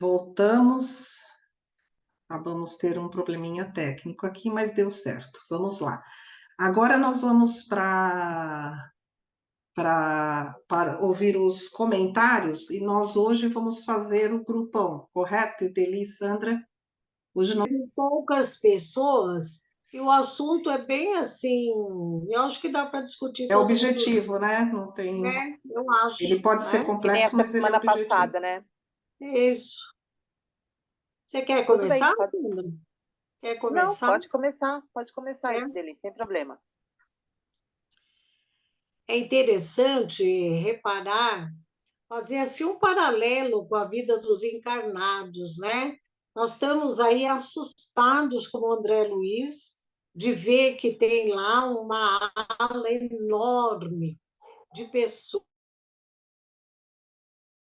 Voltamos. Vamos ter um probleminha técnico aqui, mas deu certo. Vamos lá. Agora nós vamos para ouvir os comentários e nós hoje vamos fazer o grupão, correto, Ideli e Sandra? Hoje não Tem poucas pessoas e o assunto é bem assim. Eu acho que dá para discutir é todo mundo, objetivo, né? Não tem. né? Eu Ele acho, pode ser né? Que nem complexo, essa mas ele é semana objetivo. passada, né? Isso. Você quer Tudo bem, começar, pode... Sandra? Quer Não, começar? pode começar, É. Ideli, sem problema. É interessante reparar, fazer assim um paralelo com a vida dos encarnados, né? Nós estamos aí assustados, como o André Luiz, de ver que tem lá uma ala enorme de pessoas.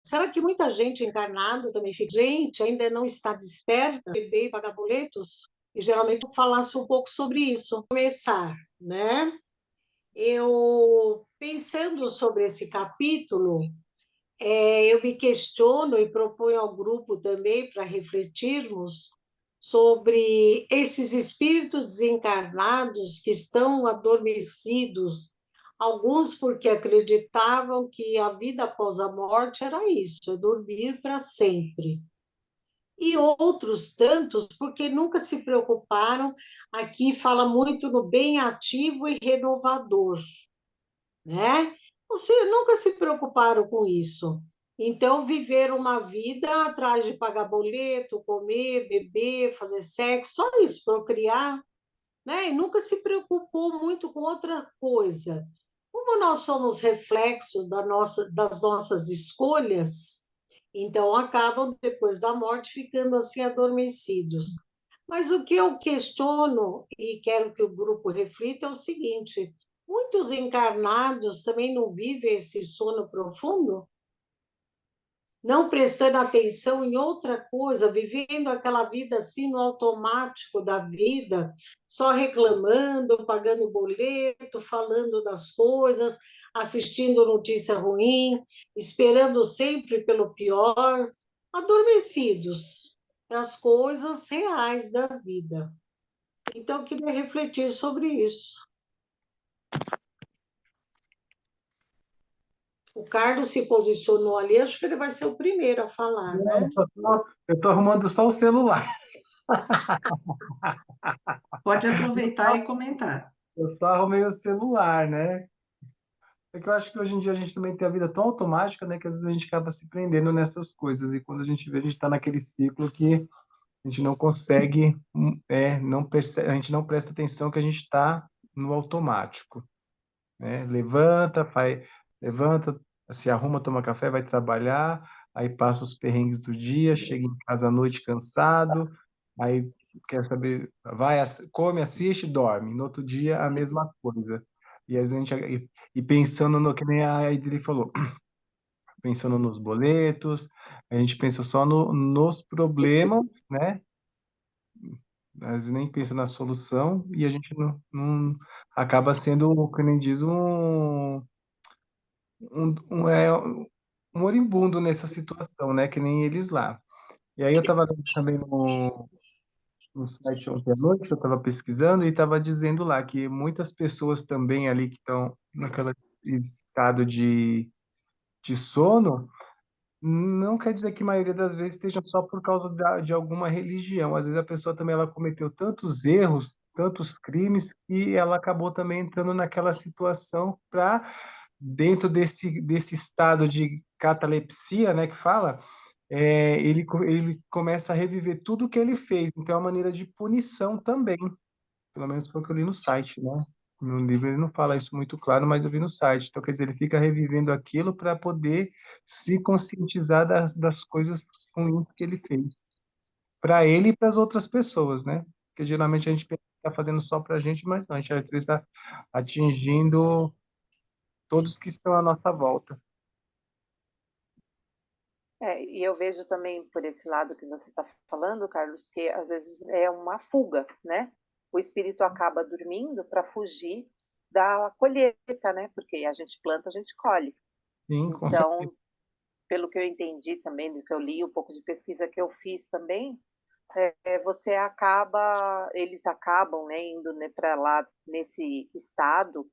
Será que muita gente encarnada também fica? Gente, ainda não está desperta, bebê e pagar boletos? E geralmente eu falasse um pouco sobre isso. Começar, né? Eu, pensando sobre esse capítulo, eu me questiono e proponho ao grupo também para refletirmos sobre esses espíritos desencarnados que estão adormecidos, alguns porque acreditavam que a vida após a morte era isso, é dormir para sempre. E outros tantos porque nunca se preocuparam, aqui fala muito no bem ativo e renovador, né? Você nunca se preocuparam com isso. Então, viver uma vida atrás de pagar boleto, comer, beber, fazer sexo, só isso, procriar, né? E nunca se preocupou muito com outra coisa. Como nós somos reflexo das nossas escolhas, então acabam, depois da morte, ficando assim adormecidos. Mas o que eu questiono e quero que o grupo reflita é o seguinte: muitos encarnados também não vivem esse sono profundo, não prestando atenção em outra coisa, vivendo aquela vida assim no automático da vida, só reclamando, pagando boleto, falando das coisas, assistindo notícia ruim, esperando sempre pelo pior, adormecidos para as coisas reais da vida. Então, eu queria refletir sobre isso. O Carlos se posicionou ali, acho que ele vai ser o primeiro a falar, Não, né? eu tô arrumando só o celular. Pode aproveitar e comentar. Eu só arrumei o celular, né? É que eu acho que hoje em dia a gente também tem a vida tão automática, né, que às vezes a gente acaba se prendendo nessas coisas. E quando a gente vê, a gente está naquele ciclo que a gente não consegue, não percebe, a gente não presta atenção que a gente está no automático, né? Levanta, se arruma, toma café, vai trabalhar, aí passa os perrengues do dia, chega em casa à noite cansado, aí quer saber, come, assiste, dorme. No outro dia, a mesma coisa. E a gente, e pensando no que nem a Idili falou, pensando nos boletos, a gente pensa só nos problemas, né? Às vezes nem pensa na solução e a gente não acaba sendo, como nem diz, um moribundo nessa situação, né? Que nem eles lá. E aí eu estava também no site ontem à noite, eu estava pesquisando e estava dizendo lá que muitas pessoas também ali que estão naquele estado de sono, não quer dizer que a maioria das vezes esteja só por causa de alguma religião. Às vezes a pessoa também ela cometeu tantos erros, tantos crimes, que ela acabou também entrando naquela situação para, dentro desse estado de catalepsia, né, que fala, ele começa a reviver tudo que ele fez. Então é uma maneira de punição também. Pelo menos foi o que eu li no site, né? No livro ele não fala isso muito claro, mas eu vi no site. Então, quer dizer, ele fica revivendo aquilo para poder se conscientizar das coisas ruins que ele fez. Para ele e para as outras pessoas, né? Porque geralmente a gente pensa que está fazendo só para a gente, mas não, a gente às vezes está atingindo todos que estão à nossa volta. E eu vejo também por esse lado que você está falando, Carlos, que às vezes é uma fuga, né? O espírito acaba dormindo para fugir da colheita, né? Porque a gente planta, a gente colhe. Sim, com Então, certeza. pelo que eu entendi também, do que eu li, um pouco de pesquisa que eu fiz também, eles acabam, né, indo, né, para lá nesse estado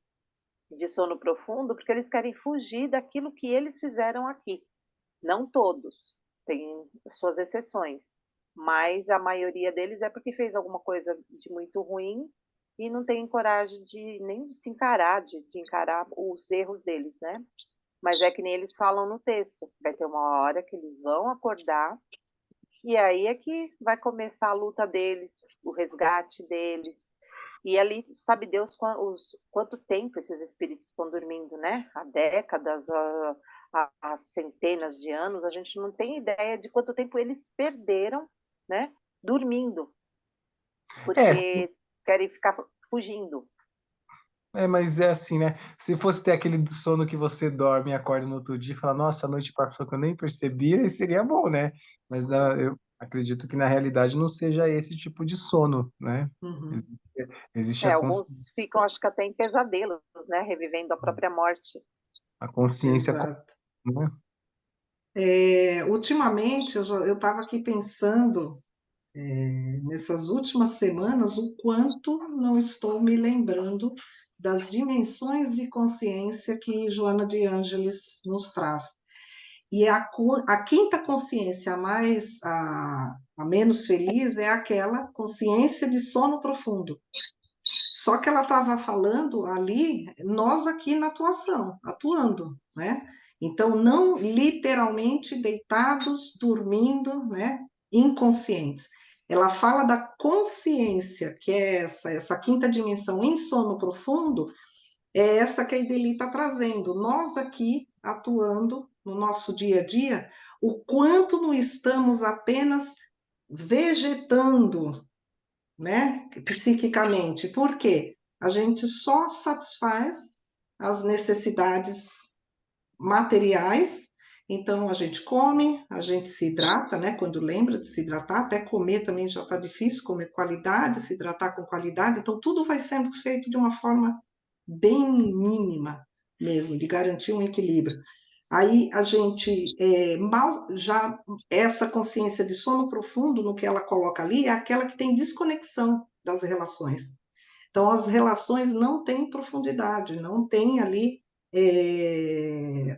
de sono profundo, porque eles querem fugir daquilo que eles fizeram aqui. Não todos, tem suas exceções, mas a maioria deles é porque fez alguma coisa de muito ruim e não tem coragem nem de se encarar, de encarar os erros deles, né? Mas é que nem eles falam no texto, vai ter uma hora que eles vão acordar e aí é que vai começar a luta deles, o resgate deles. E ali, sabe Deus quanto tempo esses espíritos estão dormindo, né? Há décadas, há centenas de anos, a gente não tem ideia de quanto tempo eles perderam, né? Dormindo, É, porque querem ficar fugindo. mas é assim, né? Se fosse ter aquele do sono que você dorme e acorda no outro dia e fala, nossa, a noite passou que eu nem percebi, aí seria bom, né? Mas eu acredito que na realidade não seja esse tipo de sono, né? Uhum. Existe a Alguns ficam, acho que até em pesadelos, né? Revivendo a própria morte. consciência, Exato. né? Ultimamente, eu estava aqui pensando, nessas últimas semanas, o quanto não estou me lembrando das dimensões de consciência que Joana de Ângeles nos traz. E a quinta consciência, a menos feliz, é aquela consciência de sono profundo. Só que ela estava falando ali, nós aqui na atuação, atuando, né? Então, não literalmente deitados, dormindo, né? Inconscientes. Ela fala da consciência, que é essa quinta dimensão em sono profundo, é essa que a Ideli está trazendo. Nós aqui, atuando no nosso dia a dia, o quanto não estamos apenas vegetando, né, psiquicamente. Por quê? A gente só satisfaz as necessidades materiais, então a gente come, a gente se hidrata, né? Quando lembra de se hidratar, até comer também já está difícil, comer qualidade, se hidratar com qualidade, então tudo vai sendo feito de uma forma bem mínima mesmo, de garantir um equilíbrio. Aí a gente mal já essa consciência de sono profundo no que ela coloca ali é aquela que tem desconexão das relações. Então as relações não têm profundidade, não tem ali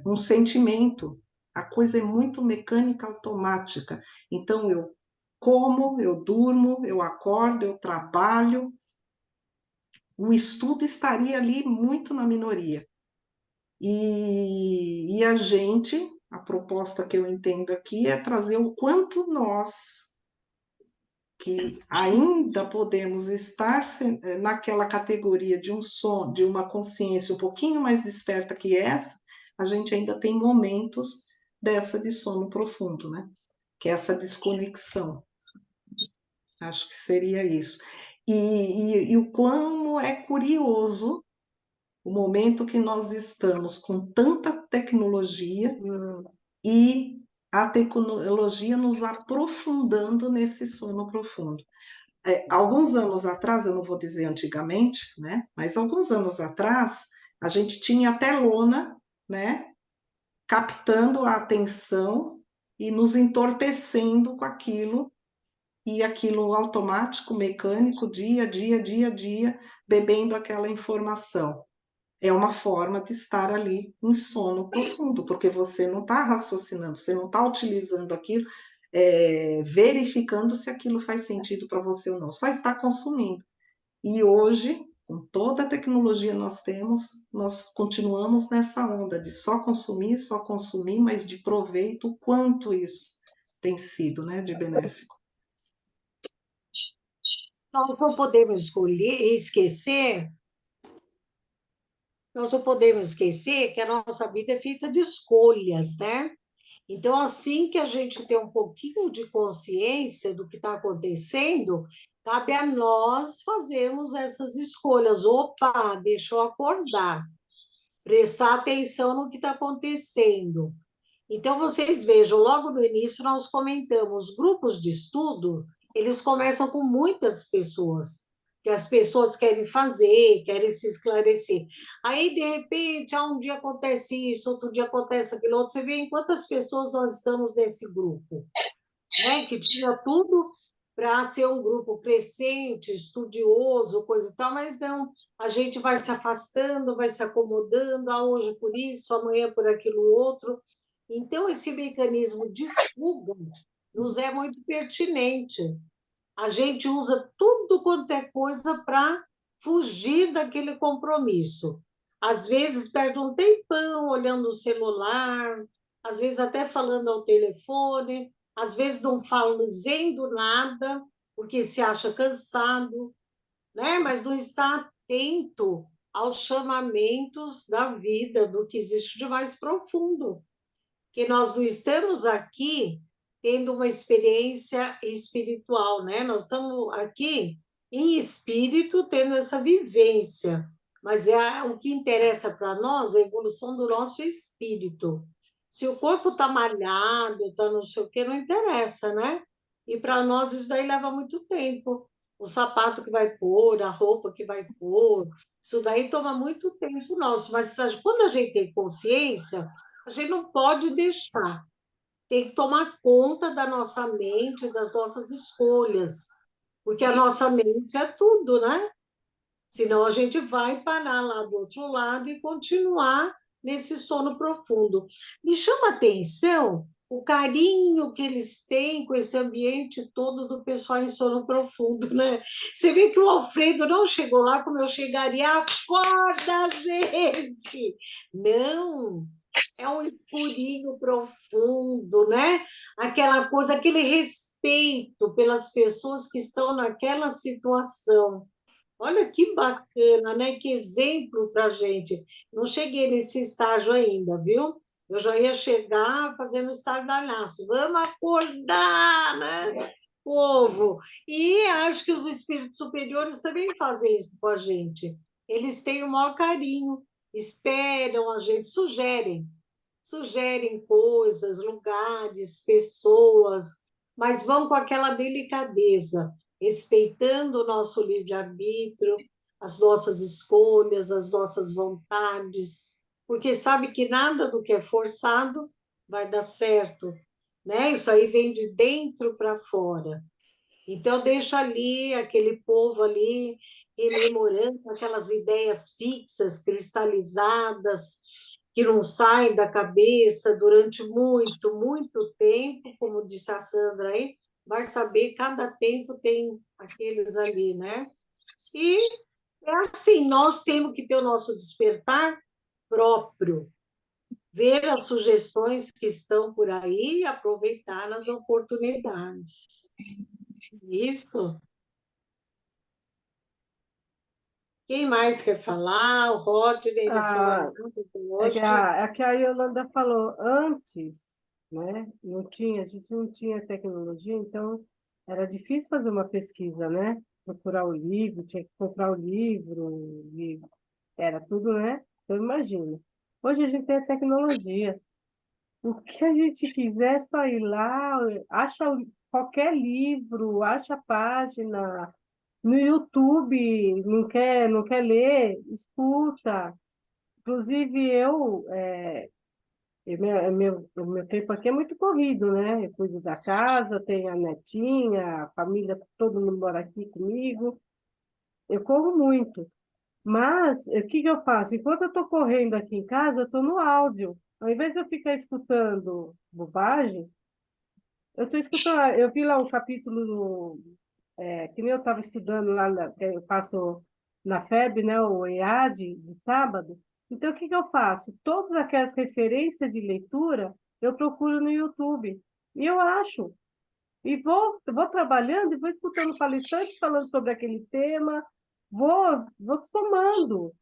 um sentimento. A coisa é muito mecânica, automática. Então eu como, eu durmo, eu acordo, eu trabalho. O estudo estaria ali muito na minoria. E a gente, a proposta que eu entendo aqui é trazer o quanto nós, que ainda podemos estar naquela categoria de um som, de uma consciência um pouquinho mais desperta que essa, a gente ainda tem momentos dessa de sono profundo, né? Que é essa desconexão. Acho que seria isso. E o quão é curioso o momento que nós estamos com tanta tecnologia e a tecnologia nos aprofundando nesse sono profundo. Alguns anos atrás, eu não vou dizer antigamente, né? Mas alguns anos atrás, a gente tinha até lona, né? Captando a atenção e nos entorpecendo com aquilo, e aquilo automático, mecânico, dia a dia, dia a dia, bebendo aquela informação. É uma forma de estar ali em sono profundo, porque você não está raciocinando, você não está utilizando aquilo, verificando se aquilo faz sentido para você ou não, só está consumindo. E hoje, com toda a tecnologia que nós temos, nós continuamos nessa onda de só consumir, mas de proveito, o quanto isso tem sido, né, de benéfico. Nós não podemos esquecer, nós não podemos esquecer que a nossa vida é feita de escolhas, né? Então, assim que a gente tem um pouquinho de consciência do que está acontecendo, cabe a nós fazermos essas escolhas. Opa, deixa eu acordar, prestar atenção no que está acontecendo. Então, vocês vejam, logo no início nós comentamos, grupos de estudo, eles começam com muitas pessoas, que as pessoas querem fazer, querem se esclarecer. Aí, de repente, um dia acontece isso, outro dia acontece aquilo outro. Você vê em quantas pessoas nós estamos nesse grupo, né? Que tinha tudo para ser um grupo crescente, estudioso, coisa e tal, mas não, a gente vai se afastando, vai se acomodando, hoje por isso, amanhã por aquilo outro. Então, esse mecanismo de fuga nos é muito pertinente. A gente usa tudo quanto é coisa para fugir daquele compromisso. Às vezes perde um tempão olhando o celular, às vezes até falando ao telefone, às vezes não fazendo nada, porque se acha cansado, né? Mas não está atento aos chamamentos da vida, do que existe de mais profundo. Que nós não estamos aqui tendo uma experiência espiritual, né? Nós estamos aqui em espírito tendo essa vivência, mas o que interessa para nós é a evolução do nosso espírito. Se o corpo está malhado, está não sei o que, não interessa, né? E para nós isso daí leva muito tempo. O sapato que vai pôr, a roupa que vai pôr, isso daí toma muito tempo nosso. Mas quando a gente tem consciência, a gente não pode deixar. Tem que tomar conta da nossa mente, das nossas escolhas, porque a nossa mente é tudo, né? Senão a gente vai parar lá do outro lado e continuar nesse sono profundo. Me chama a atenção o carinho que eles têm com esse ambiente todo do pessoal em sono profundo, né? Você vê que o Alfredo não chegou lá como eu chegaria, acorda, gente! Não, é um escurinho profundo, né? Aquela coisa, aquele respeito pelas pessoas que estão naquela situação. Olha que bacana, né? Que exemplo para a gente. Não cheguei nesse estágio ainda, viu? Eu já ia chegar fazendo estardalhaço. Vamos acordar, né, povo? E acho que os espíritos superiores também fazem isso com a gente. Eles têm o maior carinho, esperam a gente, sugerem coisas, lugares, pessoas, mas vão com aquela delicadeza, respeitando o nosso livre-arbítrio, as nossas escolhas, as nossas vontades, porque sabe que nada do que é forçado vai dar certo, né? Isso aí vem de dentro para fora. Então, deixa ali aquele povo ali rememorando aquelas ideias fixas, cristalizadas, que não saem da cabeça durante muito, muito tempo, como disse a Sandra aí, vai saber, cada tempo tem aqueles ali, né? E é assim, nós temos que ter o nosso despertar próprio, ver as sugestões que estão por aí e aproveitar as oportunidades. Isso. Quem mais quer falar? O Rodney, ele falou Ah, muito é que hoje. a Yolanda falou antes, né? A gente não tinha tecnologia, então era difícil fazer uma pesquisa, né? Procurar o livro, tinha que comprar o livro, e era tudo, né? Então imagina. Hoje a gente tem a tecnologia. O que a gente quiser é só ir lá, acha qualquer livro, acha a página, no YouTube, não quer ler, escuta. Inclusive, o meu tempo aqui é muito corrido, né? Eu cuido da casa, tenho a netinha, a família, todo mundo mora aqui comigo. Eu corro muito. Mas, o que que eu faço? Enquanto eu estou correndo aqui em casa, eu estou no áudio. Ao invés de eu ficar escutando bobagem, eu estou escutando. Eu vi lá um capítulo, que nem eu estava estudando lá, que eu faço na FEB, né, o EAD, de sábado. Então, o que que eu faço? Todas aquelas referências de leitura, eu procuro no YouTube. E eu acho. E vou trabalhando e vou escutando palestrantes falando sobre aquele tema, vou somando.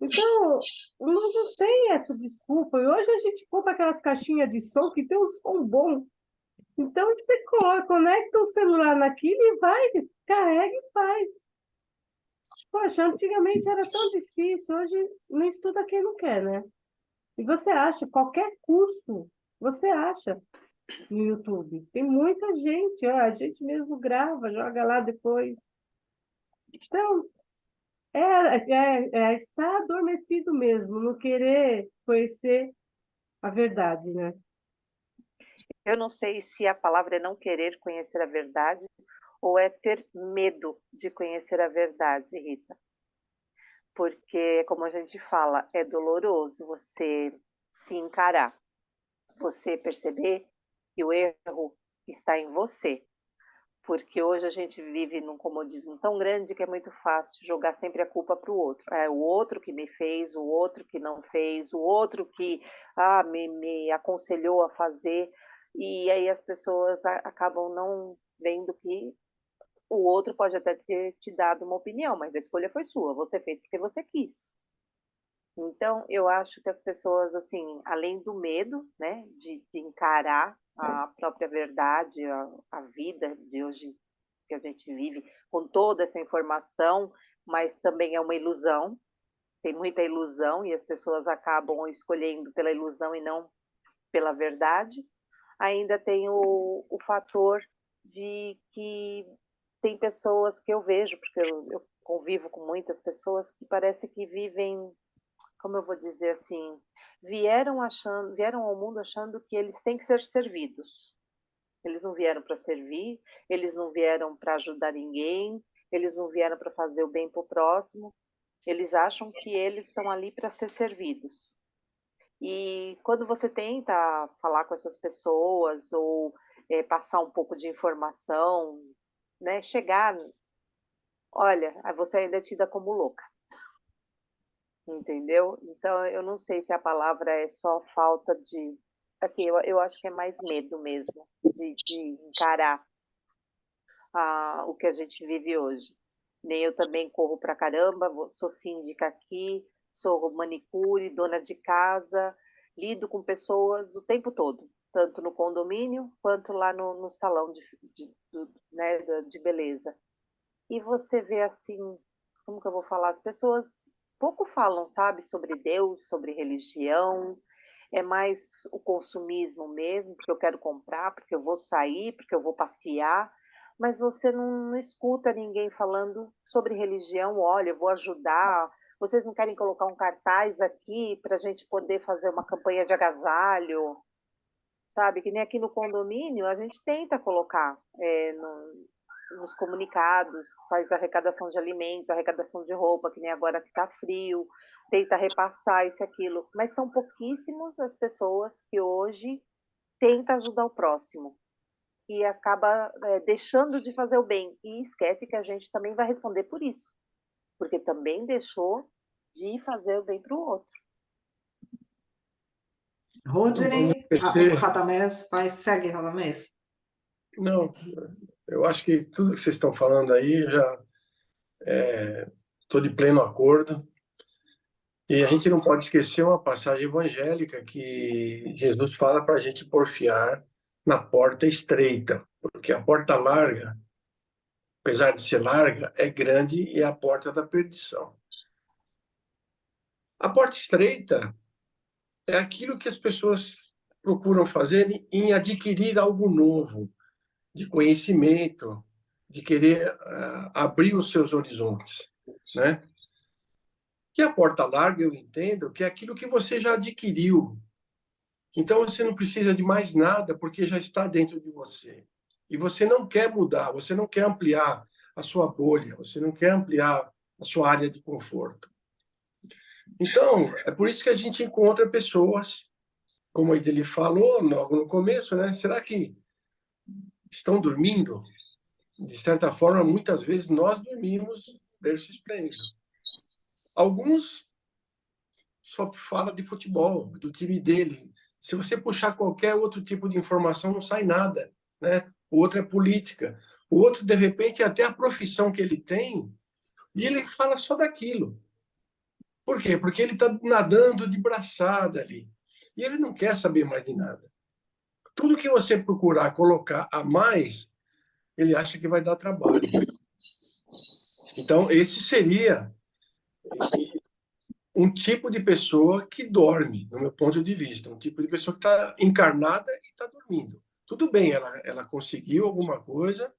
Então, não tem essa desculpa. E hoje a gente compra aquelas caixinhas de som que tem um som bom. Então, você conecta o celular naquilo e vai, carrega e faz. Poxa, antigamente era tão difícil, hoje não estuda quem não quer, né? E você acha, qualquer curso, você acha no YouTube. Tem muita gente, ó, a gente mesmo grava, joga lá depois. Então, estar adormecido mesmo, não querer conhecer a verdade, né? Eu não sei se a palavra é não querer conhecer a verdade ou é ter medo de conhecer a verdade, Rita. Porque, como a gente fala, é doloroso você se encarar, você perceber que o erro está em você. Porque hoje a gente vive num comodismo tão grande que é muito fácil jogar sempre a culpa para o outro. É o outro que me fez, o outro que não fez, o outro que me aconselhou a fazer. E aí as pessoas acabam não vendo que o outro pode até ter te dado uma opinião, mas a escolha foi sua, você fez porque você quis. Então, eu acho que as pessoas, assim, além do medo, né, de encarar a própria verdade, a vida de hoje que a gente vive, com toda essa informação, mas também é uma ilusão, tem muita ilusão e as pessoas acabam escolhendo pela ilusão e não pela verdade. Ainda tem o fator de que tem pessoas que eu vejo, porque eu convivo com muitas pessoas que parece que vivem, como eu vou dizer assim, vieram ao mundo achando que eles têm que ser servidos. Eles não vieram para servir, eles não vieram para ajudar ninguém, eles não vieram para fazer o bem para o próximo. Eles acham que eles estão ali para ser servidos. E quando você tenta falar com essas pessoas ou passar um pouco de informação, né, chegar, olha, você ainda é tida como louca. Entendeu? Então, eu não sei se a palavra é só falta de. Assim, eu acho que é mais medo mesmo de encarar o que a gente vive hoje. Nem eu também corro pra caramba, sou síndica aqui, sou manicure, dona de casa, lido com pessoas o tempo todo, tanto no condomínio quanto lá no salão né, de beleza. E você vê assim, como que eu vou falar? As pessoas pouco falam, sabe, sobre Deus, sobre religião, é mais o consumismo mesmo, porque eu quero comprar, porque eu vou sair, porque eu vou passear, mas você não escuta ninguém falando sobre religião, olha, eu vou ajudar, vocês não querem colocar um cartaz aqui para a gente poder fazer uma campanha de agasalho, sabe? Que nem aqui no condomínio, a gente tenta colocar nos comunicados, faz arrecadação de alimento, arrecadação de roupa, que nem agora que está frio, tenta repassar isso e aquilo, mas são pouquíssimos as pessoas que hoje tentam ajudar o próximo e acaba deixando de fazer o bem e esquece que a gente também vai responder por isso, porque também deixou de fazer o bem para o outro. Rodney, o Radamés, segue, Radamés. Não, eu acho que tudo que vocês estão falando aí já estou de pleno acordo. E a gente não pode esquecer uma passagem evangélica que Jesus fala para a gente porfiar na porta estreita, porque a porta larga, apesar de ser larga, é grande e é a porta da perdição. A porta estreita é aquilo que as pessoas procuram fazer em adquirir algo novo, de conhecimento, de querer abrir os seus horizontes, né? E a porta larga, eu entendo, que é aquilo que você já adquiriu. Então, você não precisa de mais nada, porque já está dentro de você. E você não quer mudar, você não quer ampliar a sua bolha, você não quer ampliar a sua área de conforto. Então, é por isso que a gente encontra pessoas, como ele falou logo no começo, né? Será que estão dormindo? De certa forma, muitas vezes nós dormimos berço esplêndido. Alguns só falam de futebol, do time dele. Se você puxar qualquer outro tipo de informação, não sai nada, né? O outro é política. O outro, de repente, até a profissão que ele tem, e ele fala só daquilo. Por quê? Porque ele está nadando de braçada ali. E ele não quer saber mais de nada. Tudo que você procurar colocar a mais, ele acha que vai dar trabalho. Então, esse seria um tipo de pessoa que dorme, no meu ponto de vista. Um tipo de pessoa que está encarnada e está dormindo. Tudo bem, ela conseguiu alguma coisa,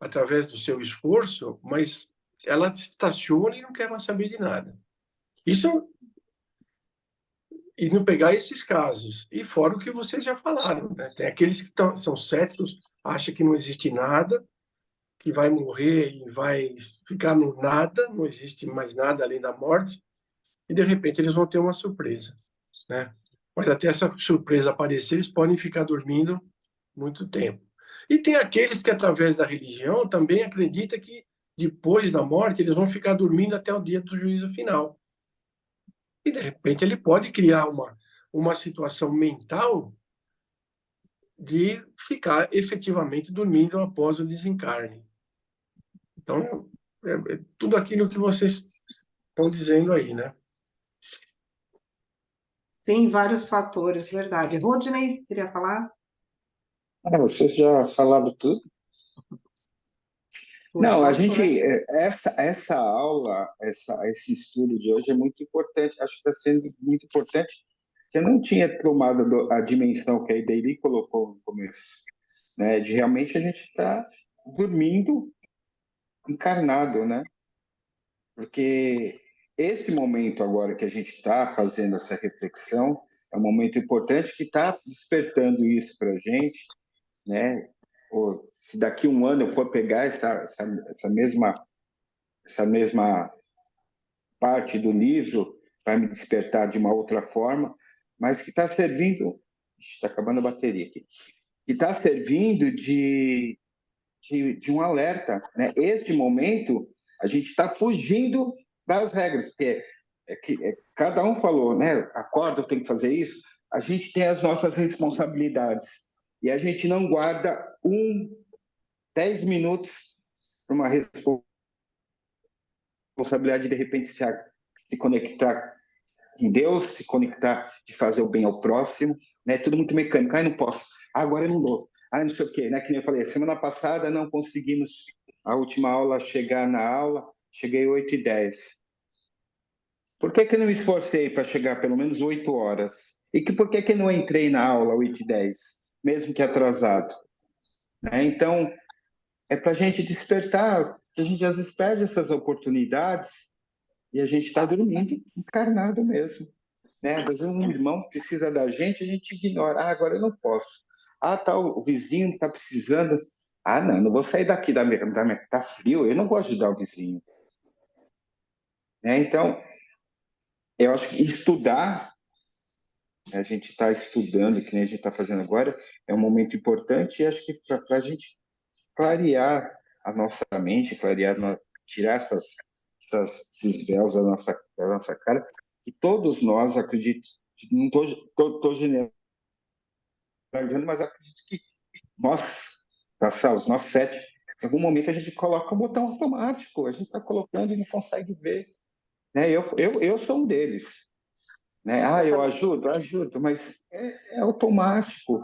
através do seu esforço, mas ela estaciona e não quer mais saber de nada. Isso, e não pegar esses casos. E fora o que vocês já falaram, né? Tem aqueles que são céticos, acham que não existe nada, que vai morrer e vai ficar no nada, não existe mais nada além da morte, e de repente eles vão ter uma surpresa, né? Mas até essa surpresa aparecer, eles podem ficar dormindo muito tempo. E tem aqueles que, através da religião, também acreditam que depois da morte eles vão ficar dormindo até o dia do juízo final. E, de repente, ele pode criar uma situação mental de ficar efetivamente dormindo após o desencarne. Então, é tudo aquilo que vocês estão dizendo aí, né? Sim, vários fatores, verdade. Rodney, queria falar? Vocês já falaram tudo. Por Não, a favor. gente, essa aula, esse estudo de hoje é muito importante. Acho que está sendo muito importante, que eu não tinha tomado a dimensão que a Ideiri colocou no começo, né? De realmente a gente estar dormindo encarnado, né? Porque esse momento agora que a gente está fazendo essa reflexão é um momento importante que está despertando isso para a gente, né? Ou se daqui um ano eu for pegar essa mesma parte do livro, vai me despertar de uma outra forma, mas que está servindo, está acabando a bateria aqui, que está servindo de um alerta, né? Este momento a gente está fugindo das regras, porque cada um falou, né? Acorda, eu tenho que fazer isso. A gente tem as nossas responsabilidades e a gente não guarda 10 minutos para uma responsabilidade de repente se conectar com Deus, se conectar de fazer o bem ao próximo, né? Tudo muito mecânico. Não posso. Agora eu não dou. Não sei o quê, né? Que nem eu falei, semana passada não conseguimos a última aula chegar na aula, cheguei 8h10. Por que eu não me esforcei para chegar pelo menos 8 horas? E por que eu não entrei na aula 8h10, mesmo que atrasado? Né? Então, é para a gente despertar, que a gente às vezes perde essas oportunidades e a gente está dormindo encarnado mesmo. Né? Às vezes um irmão precisa da gente, a gente ignora. Agora eu não posso. Tá, o vizinho está precisando. Não vou sair daqui tá frio, eu não gosto de ajudar o vizinho. Né? Então, eu acho que estudar, a gente está estudando, que nem a gente está fazendo agora, é um momento importante e acho que para a gente clarear a nossa mente, tirar esses véus da nossa cara, que todos nós, acredito, não estou generalizando, mas acredito que nós, os nossos 7, em algum momento a gente coloca um botão automático, a gente está colocando e não consegue ver. Né? Eu sou um deles. Né? Eu ajudo, mas é automático.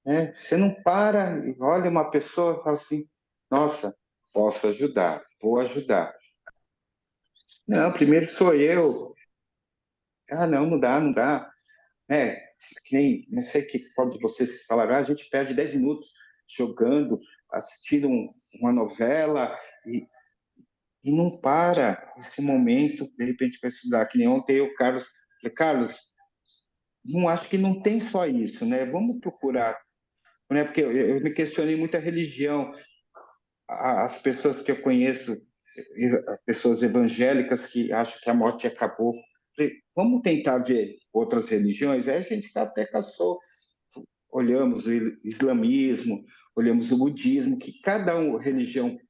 Né? Você não para e olha uma pessoa e fala assim, nossa, posso ajudar, vou ajudar. Não, primeiro sou eu. Não dá. Que nem, não sei qual de vocês falaram, a gente perde 10 minutos jogando, assistindo uma novela e não para esse momento, de repente, para estudar. Que nem ontem o Carlos, falei, Carlos, não acho que não tem só isso, né? Vamos procurar, né? Porque eu me questionei muito a religião, as pessoas que eu conheço, pessoas evangélicas que acham que a morte acabou. Vamos tentar ver outras religiões? Aí a gente até caçou, olhamos o islamismo, olhamos o budismo, que cada religião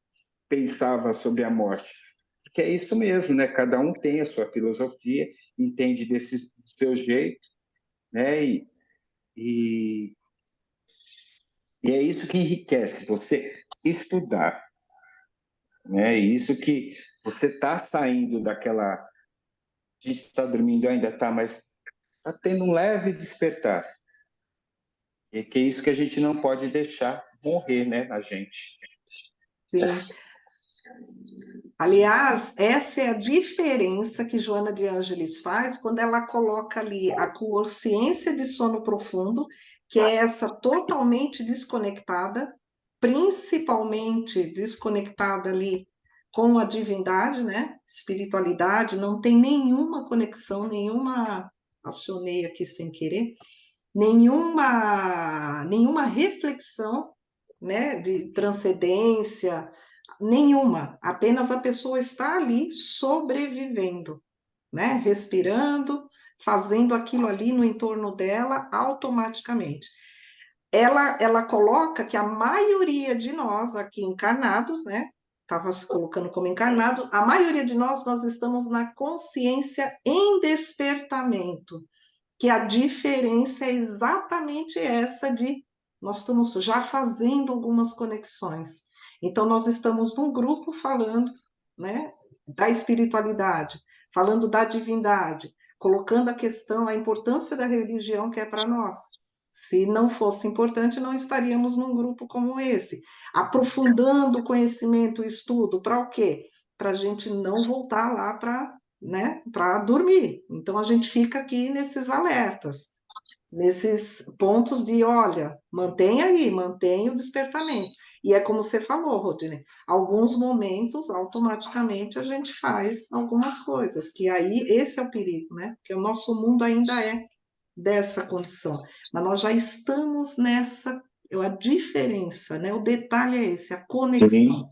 pensava sobre a morte. Porque é isso mesmo, né? Cada um tem a sua filosofia, entende do seu jeito, né? E é isso que enriquece, você estudar, né? Isso que você está saindo daquela... A gente está dormindo ainda, tá, mas está tendo um leve despertar. E que é isso que a gente não pode deixar morrer, né, na gente. Sim. Aliás, essa é a diferença que Joana de Ângeles faz quando ela coloca ali a consciência de sono profundo, que é essa totalmente desconectada, principalmente desconectada ali com a divindade, né? Espiritualidade, não tem nenhuma conexão, nenhuma, acionei aqui sem querer, nenhuma reflexão, né, de transcendência, nenhuma, apenas a pessoa está ali sobrevivendo, né, respirando, fazendo aquilo ali no entorno dela automaticamente. Ela coloca que a maioria de nós aqui encarnados, né, estava se colocando como encarnados, a maioria de nós estamos na consciência em despertamento, que a diferença é exatamente essa de nós estamos já fazendo algumas conexões. Então, nós estamos num grupo falando, né, da espiritualidade, falando da divindade, colocando a questão, a importância da religião que é para nós. Se não fosse importante, não estaríamos num grupo como esse, aprofundando o conhecimento, o estudo, para o quê? Para a gente não voltar lá para, né, para dormir. Então a gente fica aqui nesses alertas, nesses pontos de, olha, mantenha aí, mantenha o despertamento. E é como você falou, Rodine, alguns momentos, automaticamente, a gente faz algumas coisas, que aí esse é o perigo, né? Porque o nosso mundo ainda é dessa condição, mas nós já estamos nessa, a diferença, né? O detalhe é esse, a conexão. Sim.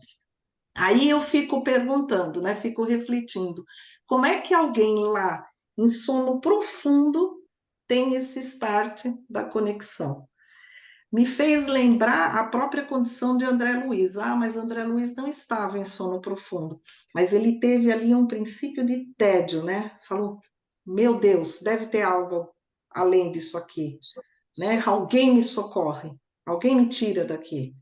Aí eu fico perguntando, né? Fico refletindo, como é que alguém lá em sono profundo tem esse start da conexão? Me fez lembrar a própria condição de André Luiz. Ah, mas André Luiz não estava em sono profundo, mas ele teve ali um princípio de tédio, né? Falou, meu Deus, deve ter algo além disso aqui, né? Alguém me socorre, alguém me tira daqui.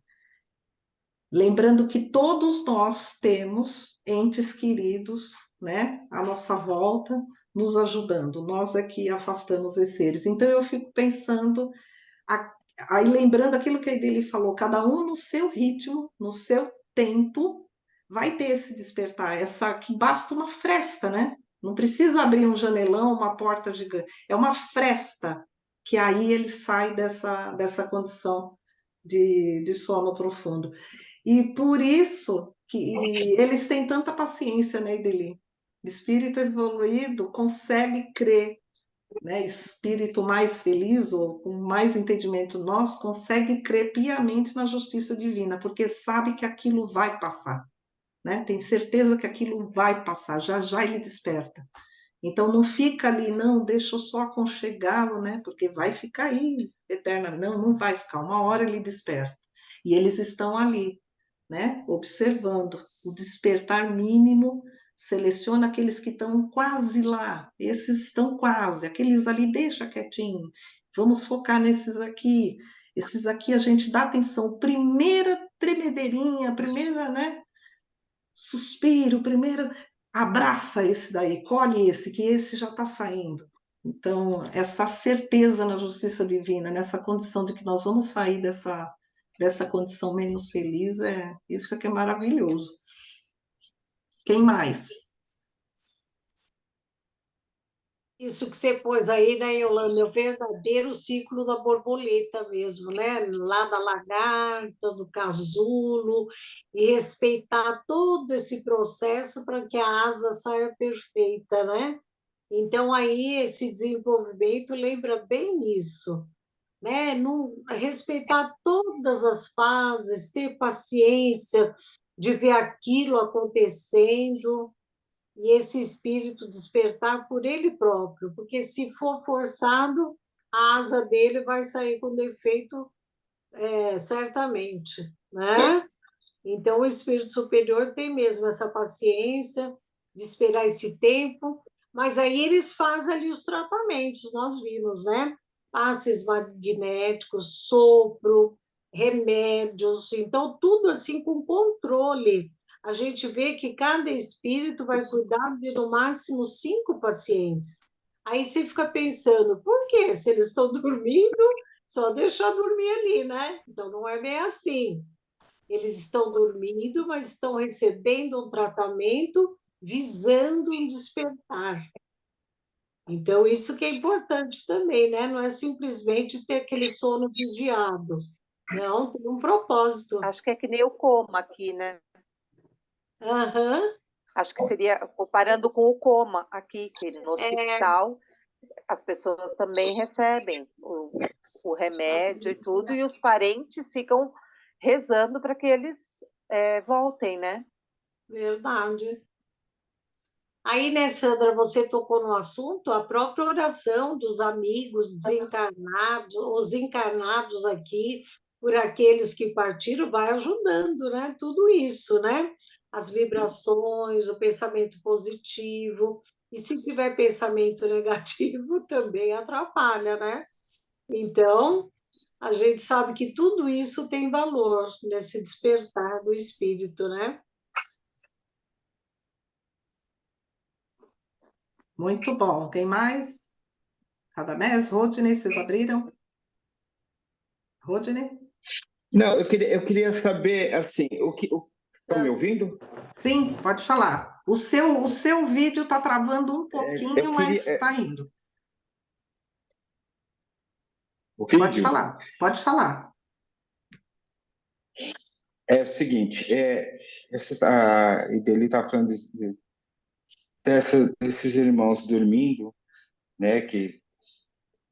Lembrando que todos nós temos entes queridos, né, à nossa volta, nos ajudando. Nós é que afastamos esses seres. Então eu fico pensando, aí lembrando aquilo que a Ideli falou, cada um no seu ritmo, no seu tempo, vai ter esse despertar, essa que basta uma fresta, né? Não precisa abrir um janelão, uma porta gigante, é uma fresta que aí ele sai dessa condição de sono profundo. E por isso que eles têm tanta paciência, né, Ideli? Espírito evoluído consegue crer, né? Espírito mais feliz ou com mais entendimento nós consegue crer piamente na justiça divina, porque sabe que aquilo vai passar, né? Tem certeza que aquilo vai passar, já já ele desperta. Então não fica ali, não, deixa eu só aconchegá-lo, né? Porque vai ficar aí eternamente. Não, não vai ficar, uma hora ele desperta. E eles estão ali, né? Observando o despertar mínimo, seleciona aqueles que estão quase lá, esses estão quase, aqueles ali deixa quietinho, vamos focar nesses aqui, esses aqui a gente dá atenção, primeira tremedeirinha, primeira, né? Suspiro, primeira, abraça esse daí, colhe esse, que esse já está saindo. Então, essa certeza na justiça divina, nessa condição de que nós vamos sair dessa condição menos feliz, isso é que é maravilhoso. Quem mais? Isso que você pôs aí, né, Yolanda, é o verdadeiro ciclo da borboleta mesmo, né? Lá da lagarta, do casulo, e respeitar todo esse processo para que a asa saia perfeita, né? Então, aí, esse desenvolvimento lembra bem isso, né? Respeitar todas as fases, ter paciência de ver aquilo acontecendo, e esse espírito despertar por ele próprio, porque se for forçado, a asa dele vai sair com defeito, certamente, né? Então, o espírito superior tem mesmo essa paciência de esperar esse tempo, mas aí eles fazem ali os tratamentos, nós vimos, né? Passes magnéticos, sopro, remédios, então tudo assim com controle. A gente vê que cada espírito vai cuidar de no máximo 5 pacientes. Aí você fica pensando, por quê? Se eles estão dormindo, só deixar dormir ali, né? Então não é bem assim. Eles estão dormindo, mas estão recebendo um tratamento visando um despertar. Então, isso que é importante também, né? Não é simplesmente ter aquele sono vigiado, Não, tem um propósito. Acho que é que nem o coma aqui, né? Aham. Acho que seria comparando com o coma aqui, que no É, hospital as pessoas também recebem o remédio e tudo, e os parentes ficam rezando para que eles voltem, né? verdade. Aí, né, Sandra, você tocou no assunto, a própria oração dos amigos desencarnados, os encarnados aqui, por aqueles que partiram, vai ajudando, né? Tudo isso, né? As vibrações, o pensamento positivo. E se tiver pensamento negativo, também atrapalha, né? Então, a gente sabe que tudo isso tem valor nesse despertar do espírito, né? Muito bom. Quem mais? Radamés, Rodney, vocês abriram? Rodney? Não, eu queria saber, assim, estão me ouvindo? Sim, pode falar. O seu vídeo está travando um pouquinho, Eu queria, mas está indo. o Pode vídeo falar, pode falar. é o seguinte, a Ideli está falando desses irmãos dormindo, né, que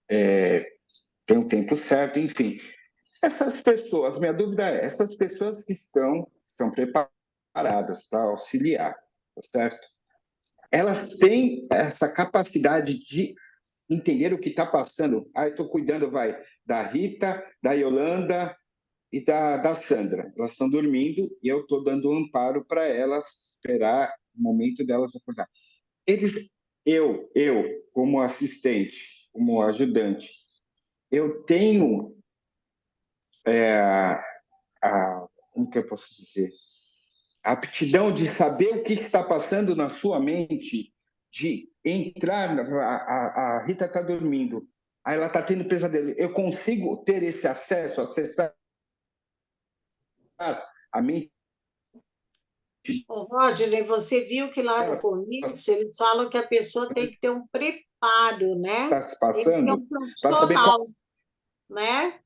tem um tempo certo, enfim. Essas pessoas, minha dúvida é, essas pessoas que são preparadas para auxiliar, tá certo? Elas têm essa capacidade de entender o que está passando. Ah, eu estou cuidando, da Rita, da Yolanda e da Sandra. Elas estão dormindo e eu estou dando um amparo para elas esperar o momento delas acordar. Eu, como assistente, como ajudante, eu tenho como que eu posso dizer? A aptidão de saber o que está passando na sua mente, de entrar, a Rita está dormindo, aí ela está tendo pesadelo. Eu consigo ter esse acesso, acessar a mente Ô, Rodney, você viu que lá no dela, começo eles falam que a pessoa tem que ter um preparo, né? está se Tem que ser passando, um para saber qual. profissional, né?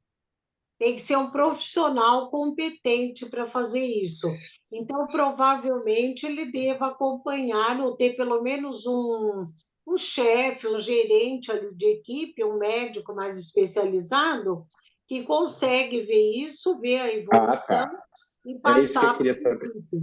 Tem que ser um profissional competente para fazer isso. Então, provavelmente, ele deva acompanhar ou ter pelo menos um chefe, um gerente ali de equipe, um médico mais especializado, que consegue ver isso, ver a Ah, evolução tá. e É isso que eu passar para queria a saber. equipe.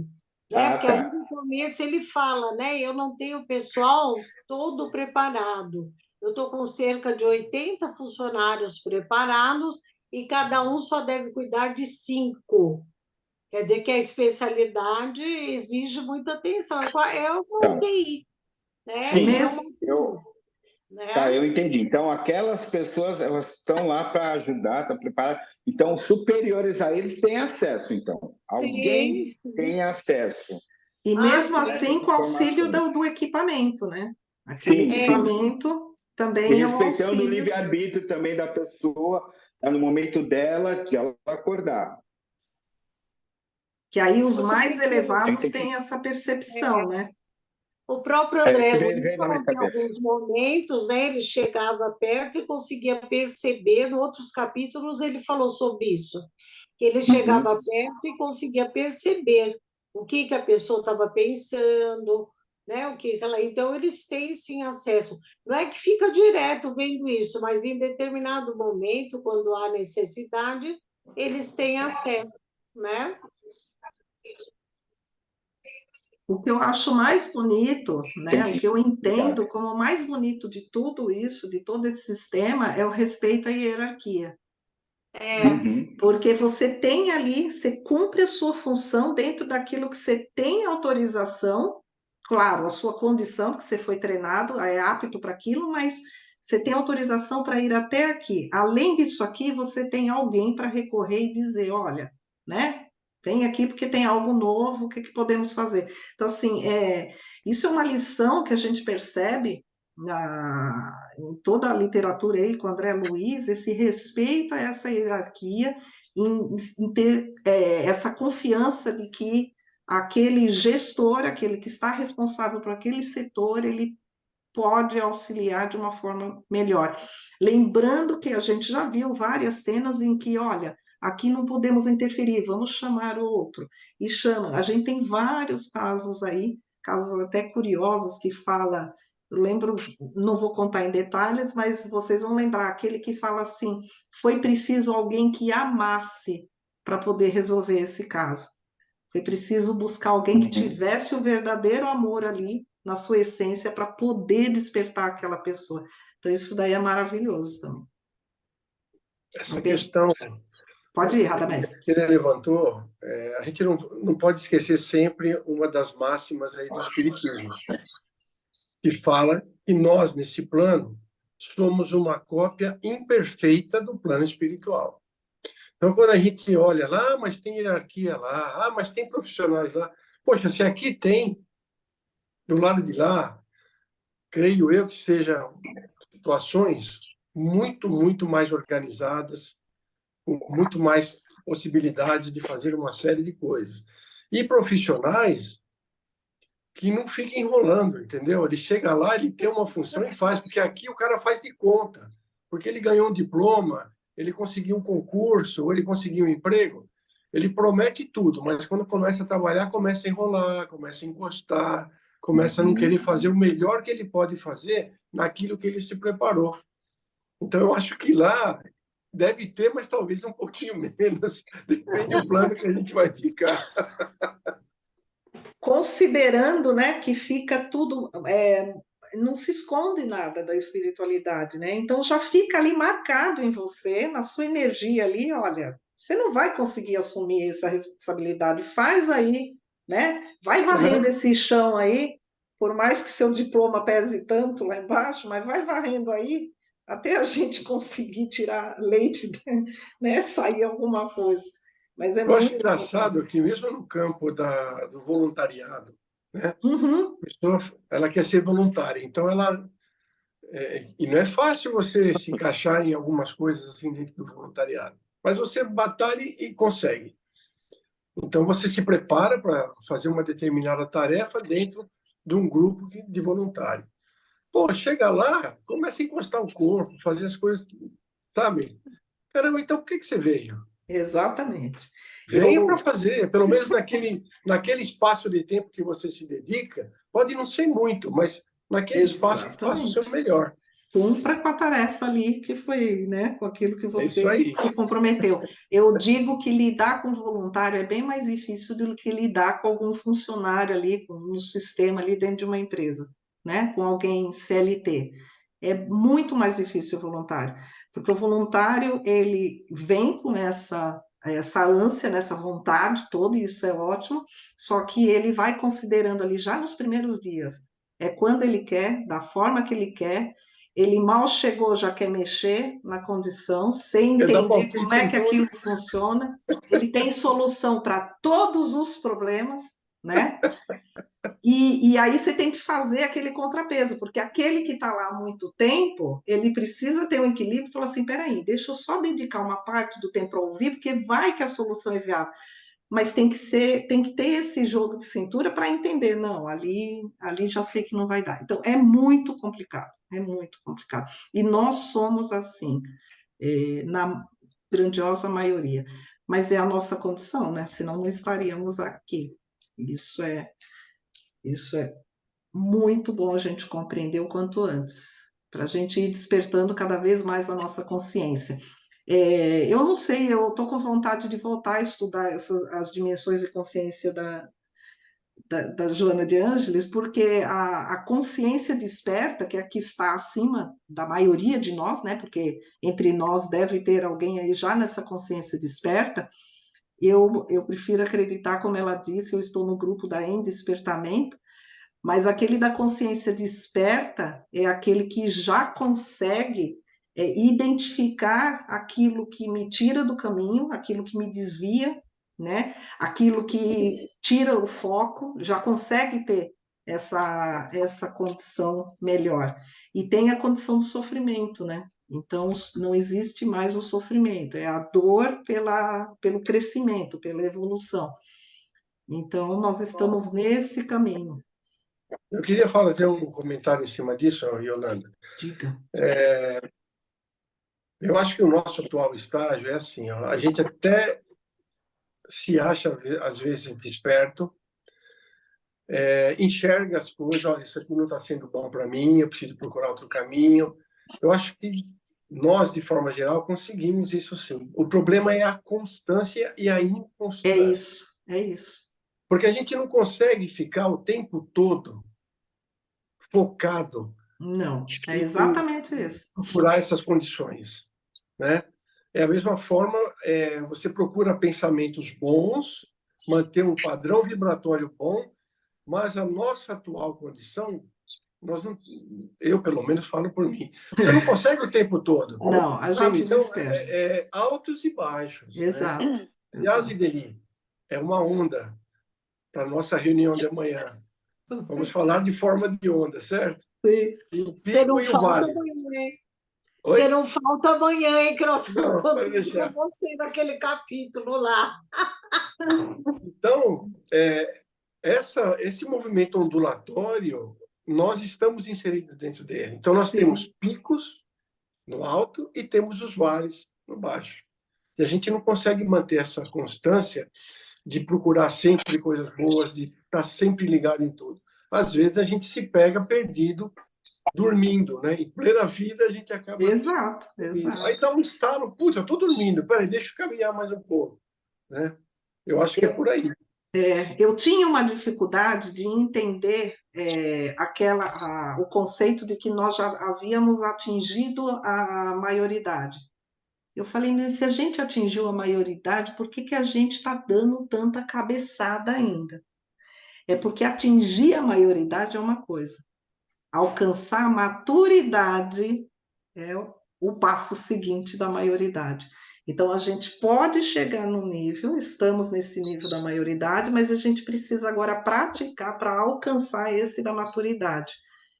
Né? Ah, Porque aí tá. no começo ele fala, né? Eu não tenho o pessoal todo preparado. Eu estou com cerca de 80 funcionários preparados e cada um só deve cuidar de 5. Quer dizer que a especialidade exige muita atenção. É uma Então, UTI, É né? É uma mesmo? UTI, Tá, né? eu entendi. Então, aquelas pessoas, elas estão lá para ajudar, estão preparadas. Então, superiores a eles têm acesso, então. Sim, Alguém sim. tem acesso E Ah, mesmo a essas assim, com auxílio informações. do equipamento, né? Aquele Sim, sim. equipamento E também é um respeitando o auxílio, livre-arbítrio também da pessoa, tá no momento dela, de ela acordar. que aí os você mais vê que A gente elevados tem que. têm essa percepção, né? o próprio É André que Luiz veio na minha falou que em cabeça. alguns momentos, né, ele chegava perto e conseguia perceber, em outros capítulos ele falou sobre isso, que ele Uhum. chegava perto e conseguia perceber o que a pessoa estava pensando, né, o que ela... Então, eles têm, sim, acesso. Não é que fica direto vendo isso, mas em determinado momento, quando há necessidade, eles têm acesso, né? O que eu acho mais bonito, né? O Entendi. que eu Obrigado. entendo como mais bonito de tudo isso, de todo esse sistema, é o respeito à hierarquia. Né? Uhum. Porque você tem ali, você cumpre a sua função dentro daquilo que você tem autorização, claro, a sua condição, que você foi treinado, é apto para aquilo, mas você tem autorização para ir até aqui. Além disso aqui, você tem alguém para recorrer e dizer, olha, né? Vem aqui porque tem algo novo, o que podemos fazer? Então, assim, isso é uma lição que a gente percebe em toda a literatura aí com André Luiz, esse respeito a essa hierarquia, em ter essa confiança de que aquele gestor, aquele que está responsável por aquele setor, ele pode auxiliar de uma forma melhor. Lembrando que a gente já viu várias cenas em que, olha, aqui não podemos interferir, vamos chamar outro. E chama. A gente tem vários casos aí, casos até curiosos que fala, eu lembro, não vou contar em detalhes, mas vocês vão lembrar, aquele que fala assim, foi preciso alguém que amasse para poder resolver esse caso. Foi preciso buscar alguém que tivesse o verdadeiro amor ali, na sua essência, para poder despertar aquela pessoa. Então, isso daí é maravilhoso também. Essa questão Pode ir, Radamés. que ele levantou, a gente não pode esquecer sempre uma das máximas aí do Espiritismo, que fala que nós, nesse plano, somos uma cópia imperfeita do plano espiritual. Então, quando a gente olha lá, mas tem hierarquia lá, mas tem profissionais lá. Poxa, se aqui tem, do lado de lá, creio eu que sejam situações muito, muito mais organizadas, com muito mais possibilidades de fazer uma série de coisas. E profissionais que não fiquem enrolando, entendeu? Ele chega lá, ele tem uma função e faz, porque aqui o cara faz de conta, porque ele ganhou um diploma, ele conseguiu um concurso, ou ele conseguiu um emprego, ele promete tudo, mas quando começa a trabalhar, começa a enrolar, começa a encostar, começa a não querer fazer o melhor que ele pode fazer naquilo que ele se preparou. Então, eu acho que lá deve ter, mas talvez um pouquinho menos, depende do plano que a gente vai ficar. Considerando, né, que fica tudo, não se esconde nada da espiritualidade, né? Então já fica ali marcado em você, na sua energia ali, olha, você não vai conseguir assumir essa responsabilidade, faz aí, né? Vai varrendo esse chão aí, por mais que seu diploma pese tanto lá embaixo, mas vai varrendo aí até a gente conseguir tirar leite, né? Sair alguma coisa. Mas é Eu acho muito engraçado que mesmo no campo do voluntariado, né, Uhum. a pessoa ela quer ser voluntária, então e não é fácil você se encaixar em algumas coisas assim dentro do voluntariado, mas você batalha e consegue. Então você se prepara para fazer uma determinada tarefa dentro de um grupo de voluntários. Pô, chega lá, começa a encostar o corpo, fazer as coisas, sabe? Caramba, então por que você veio? Exatamente. Venha para fazer, pelo menos naquele espaço de tempo que você se dedica, pode não ser muito, mas naquele espaço faça o seu Exatamente. melhor. Cumpra com a tarefa ali que foi, né, com aquilo que É isso você aí. se comprometeu. Eu digo que lidar com voluntário é bem mais difícil do que lidar com algum funcionário ali, no sistema ali dentro de uma empresa, né, com alguém CLT. É muito mais difícil o voluntário, porque o voluntário, ele vem com essa ânsia, nessa vontade toda, e isso é ótimo, só que ele vai considerando ali já nos primeiros dias, é quando ele quer, da forma que ele quer, ele mal chegou, já quer mexer na condição, sem Quer dar entender como palpite é em que tudo. aquilo funciona. Ele tem solução para todos os problemas, né? E aí você tem que fazer aquele contrapeso, porque aquele que está lá há muito tempo, ele precisa ter um equilíbrio e falar assim, peraí, deixa eu só dedicar uma parte do tempo para ouvir, porque vai que a solução é viável. Mas tem que ter esse jogo de cintura para entender, não, ali já sei que não vai dar. Então, é muito complicado, é muito complicado. E nós somos assim, na grandiosa maioria. Mas é a nossa condição, né? Senão não estaríamos aqui. Isso é muito bom a gente compreender o quanto antes, para a gente ir despertando cada vez mais a nossa consciência. Eu não sei, eu estou com vontade de voltar a estudar as dimensões de consciência da Joana de Ângeles, porque a consciência desperta, que aqui está acima da maioria de nós, né? Porque entre nós deve ter alguém aí já nessa consciência desperta. Eu prefiro acreditar, como ela disse, eu estou no grupo da Em Despertamento, mas aquele da consciência desperta é aquele que já consegue identificar aquilo que me tira do caminho, aquilo que me desvia, né? Aquilo que tira o foco, já consegue ter essa condição melhor. E tem a condição do sofrimento, né? Então, não existe mais o sofrimento, é a dor pelo crescimento, pela evolução. Então, nós estamos nesse caminho. Eu queria fazer um comentário em cima disso, Yolanda. Diga. Eu acho que o nosso atual estágio é assim, ó, a gente até se acha, às vezes, desperto, enxerga as coisas, olha, isso aqui não está sendo bom para mim, eu preciso procurar outro caminho. Eu acho que nós, de forma geral, conseguimos isso sim. O problema é a constância e a inconstância. É isso, é isso. Porque a gente não consegue ficar o tempo todo focado Não, é em exatamente isso. procurar essas condições, né? É a mesma forma, você procura pensamentos bons, manter um padrão vibratório bom, mas a nossa atual condição, nós não, eu pelo menos falo por mim, você não consegue o tempo todo, Não, a sabe? gente Então, dispersa. altos e baixos, né? Exato, Yas e exato. Deli, é uma onda para a nossa reunião de amanhã. Vamos falar de forma de onda, certo? Sim. E o Você pico não e o falta vale. amanhã, hein? Você Oi? não falta amanhã, hein, que nós Não, pode falamos com deixar. você naquele capítulo lá. Então, esse movimento ondulatório, nós estamos inseridos dentro dele. Então, nós Sim. temos picos no alto e temos os vales no baixo. E a gente não consegue manter essa constância de procurar sempre coisas boas, de estar sempre ligado em tudo. Às vezes, a gente se pega perdido, dormindo, né? Em plena vida, a gente acaba Exato, dormindo. exato. Aí dá um estalo, putz, eu estou dormindo, peraí, deixa eu caminhar mais um pouco, né? Eu acho que é por aí. Eu tinha uma dificuldade de entender o conceito de que nós já havíamos atingido a maioridade. Eu falei, mas se a gente atingiu a maioridade, por que a gente está dando tanta cabeçada ainda? É porque atingir a maioridade é uma coisa, alcançar a maturidade é o passo seguinte da maioridade. Então, a gente pode chegar no nível, estamos nesse nível da maioridade, mas a gente precisa agora praticar para alcançar esse da maturidade.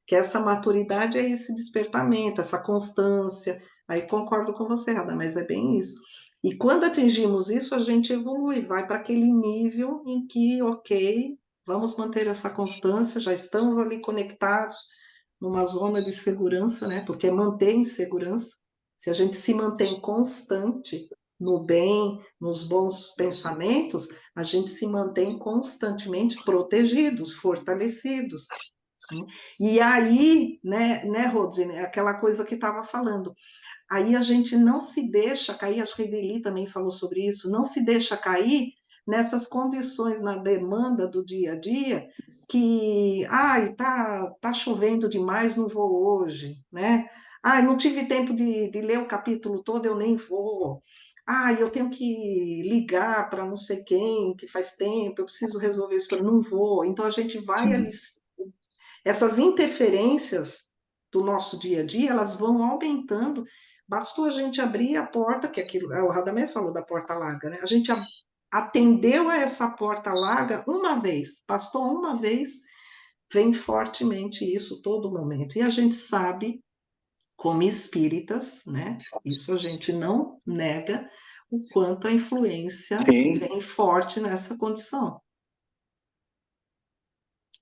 Que essa maturidade é esse despertamento, essa constância. Aí concordo com você, Rada, mas é bem isso. E quando atingimos isso, a gente evolui, vai para aquele nível em que, ok, vamos manter essa constância, já estamos ali conectados numa zona de segurança, né? Porque mantém segurança. Se a gente se mantém constante no bem, nos bons pensamentos, a gente se mantém constantemente protegidos, fortalecidos. E aí, né, Rodine, aquela coisa que estava falando, aí a gente não se deixa cair, acho que a Ideli também falou sobre isso, não se deixa cair nessas condições na demanda do dia a dia, que, ai, tá chovendo demais, não vou hoje, né? Ai, não tive tempo de ler o capítulo todo, eu nem vou. Ai, eu tenho que ligar para não sei quem, que faz tempo, eu preciso resolver isso, eu não vou. Então a gente vai ali, essas interferências do nosso dia a dia, elas vão aumentando. Bastou a gente abrir a porta, que aquilo, o Radamés falou da porta larga, né? A gente atendeu a essa porta larga uma vez, bastou uma vez, vem fortemente isso todo momento. E a gente sabe, como espíritas, né? Isso a gente não nega, o quanto a influência vem forte nessa condição.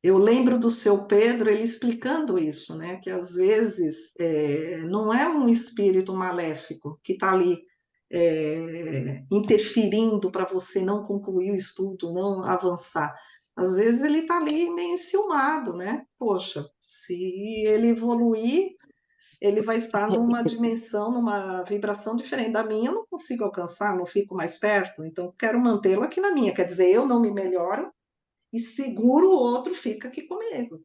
Eu lembro do seu Pedro, ele explicando isso, né? Que às vezes não é um espírito maléfico que está ali interferindo para você não concluir o estudo, não avançar. Às vezes ele está ali meio enciumado, né? Poxa, se ele evoluir, ele vai estar numa dimensão, numa vibração diferente da minha, eu não consigo alcançar, não fico mais perto, então quero mantê-lo aqui na minha. Quer dizer, eu não me melhoro, e seguro o outro fica aqui comigo.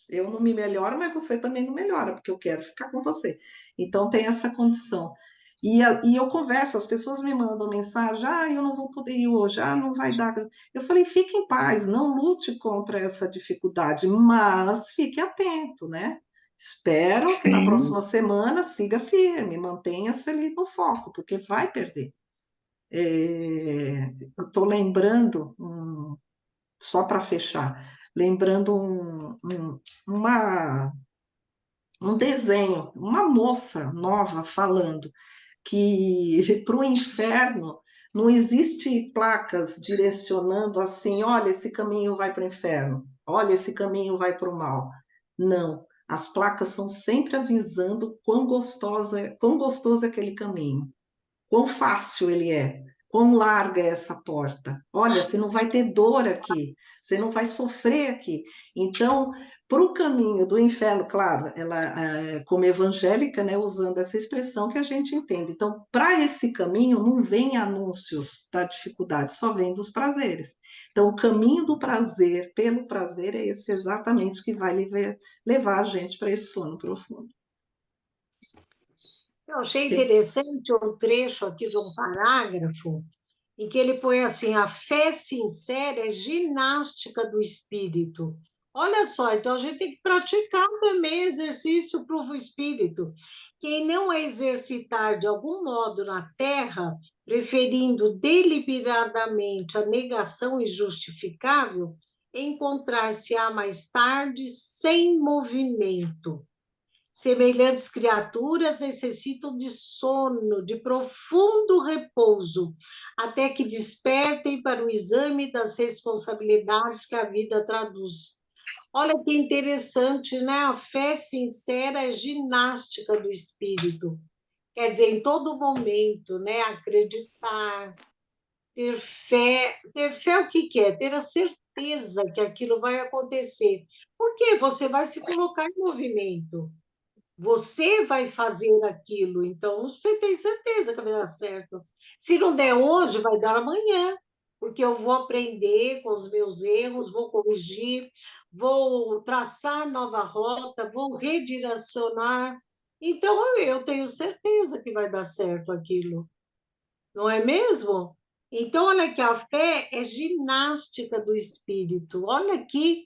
Eu não me melhoro, mas você também não melhora, porque eu quero ficar com você. Então tem essa condição. E eu converso, as pessoas me mandam mensagem, eu não vou poder ir hoje, não vai dar. Eu falei, fique em paz, não lute contra essa dificuldade, mas fique atento, né? Espero que na próxima semana siga firme, mantenha-se ali no foco, porque vai perder. Eu estou lembrando, só para fechar, lembrando um desenho, uma moça nova falando que para o inferno não existe placas direcionando assim, olha, esse caminho vai para o inferno, olha, esse caminho vai para o mal. Não, As placas são sempre avisando quão gostoso é aquele caminho, quão fácil ele é, quão larga é essa porta. Olha, você não vai ter dor aqui, você não vai sofrer aqui. Então, para o caminho do inferno, claro, ela, como evangélica, né, usando essa expressão que a gente entende. Então, para esse caminho, não vem anúncios da dificuldade, só vem dos prazeres. Então, o caminho do prazer, pelo prazer, é esse exatamente que vai levar a gente para esse sono profundo. Eu achei interessante um trecho aqui de um parágrafo em que ele põe assim: a fé sincera é ginástica do espírito. Olha só, então a gente tem que praticar também exercício para o espírito. Quem não exercitar de algum modo na terra, preferindo deliberadamente a negação injustificável, encontrar-se-á mais tarde sem movimento. Semelhantes criaturas necessitam de sono, de profundo repouso, até que despertem para o exame das responsabilidades que a vida traduz. Olha que interessante, né? A fé sincera é ginástica do espírito. Quer dizer, em todo momento, né? Acreditar, ter fé. Ter fé o que é? Ter a certeza que aquilo vai acontecer. Porque você vai se colocar em movimento. Você vai fazer aquilo, então você tem certeza que vai dar certo. Se não der hoje, vai dar amanhã, porque eu vou aprender com os meus erros, vou corrigir, vou traçar nova rota, vou redirecionar. Então eu tenho certeza que vai dar certo aquilo, não é mesmo? Então, olha que a fé é ginástica do espírito. Olha que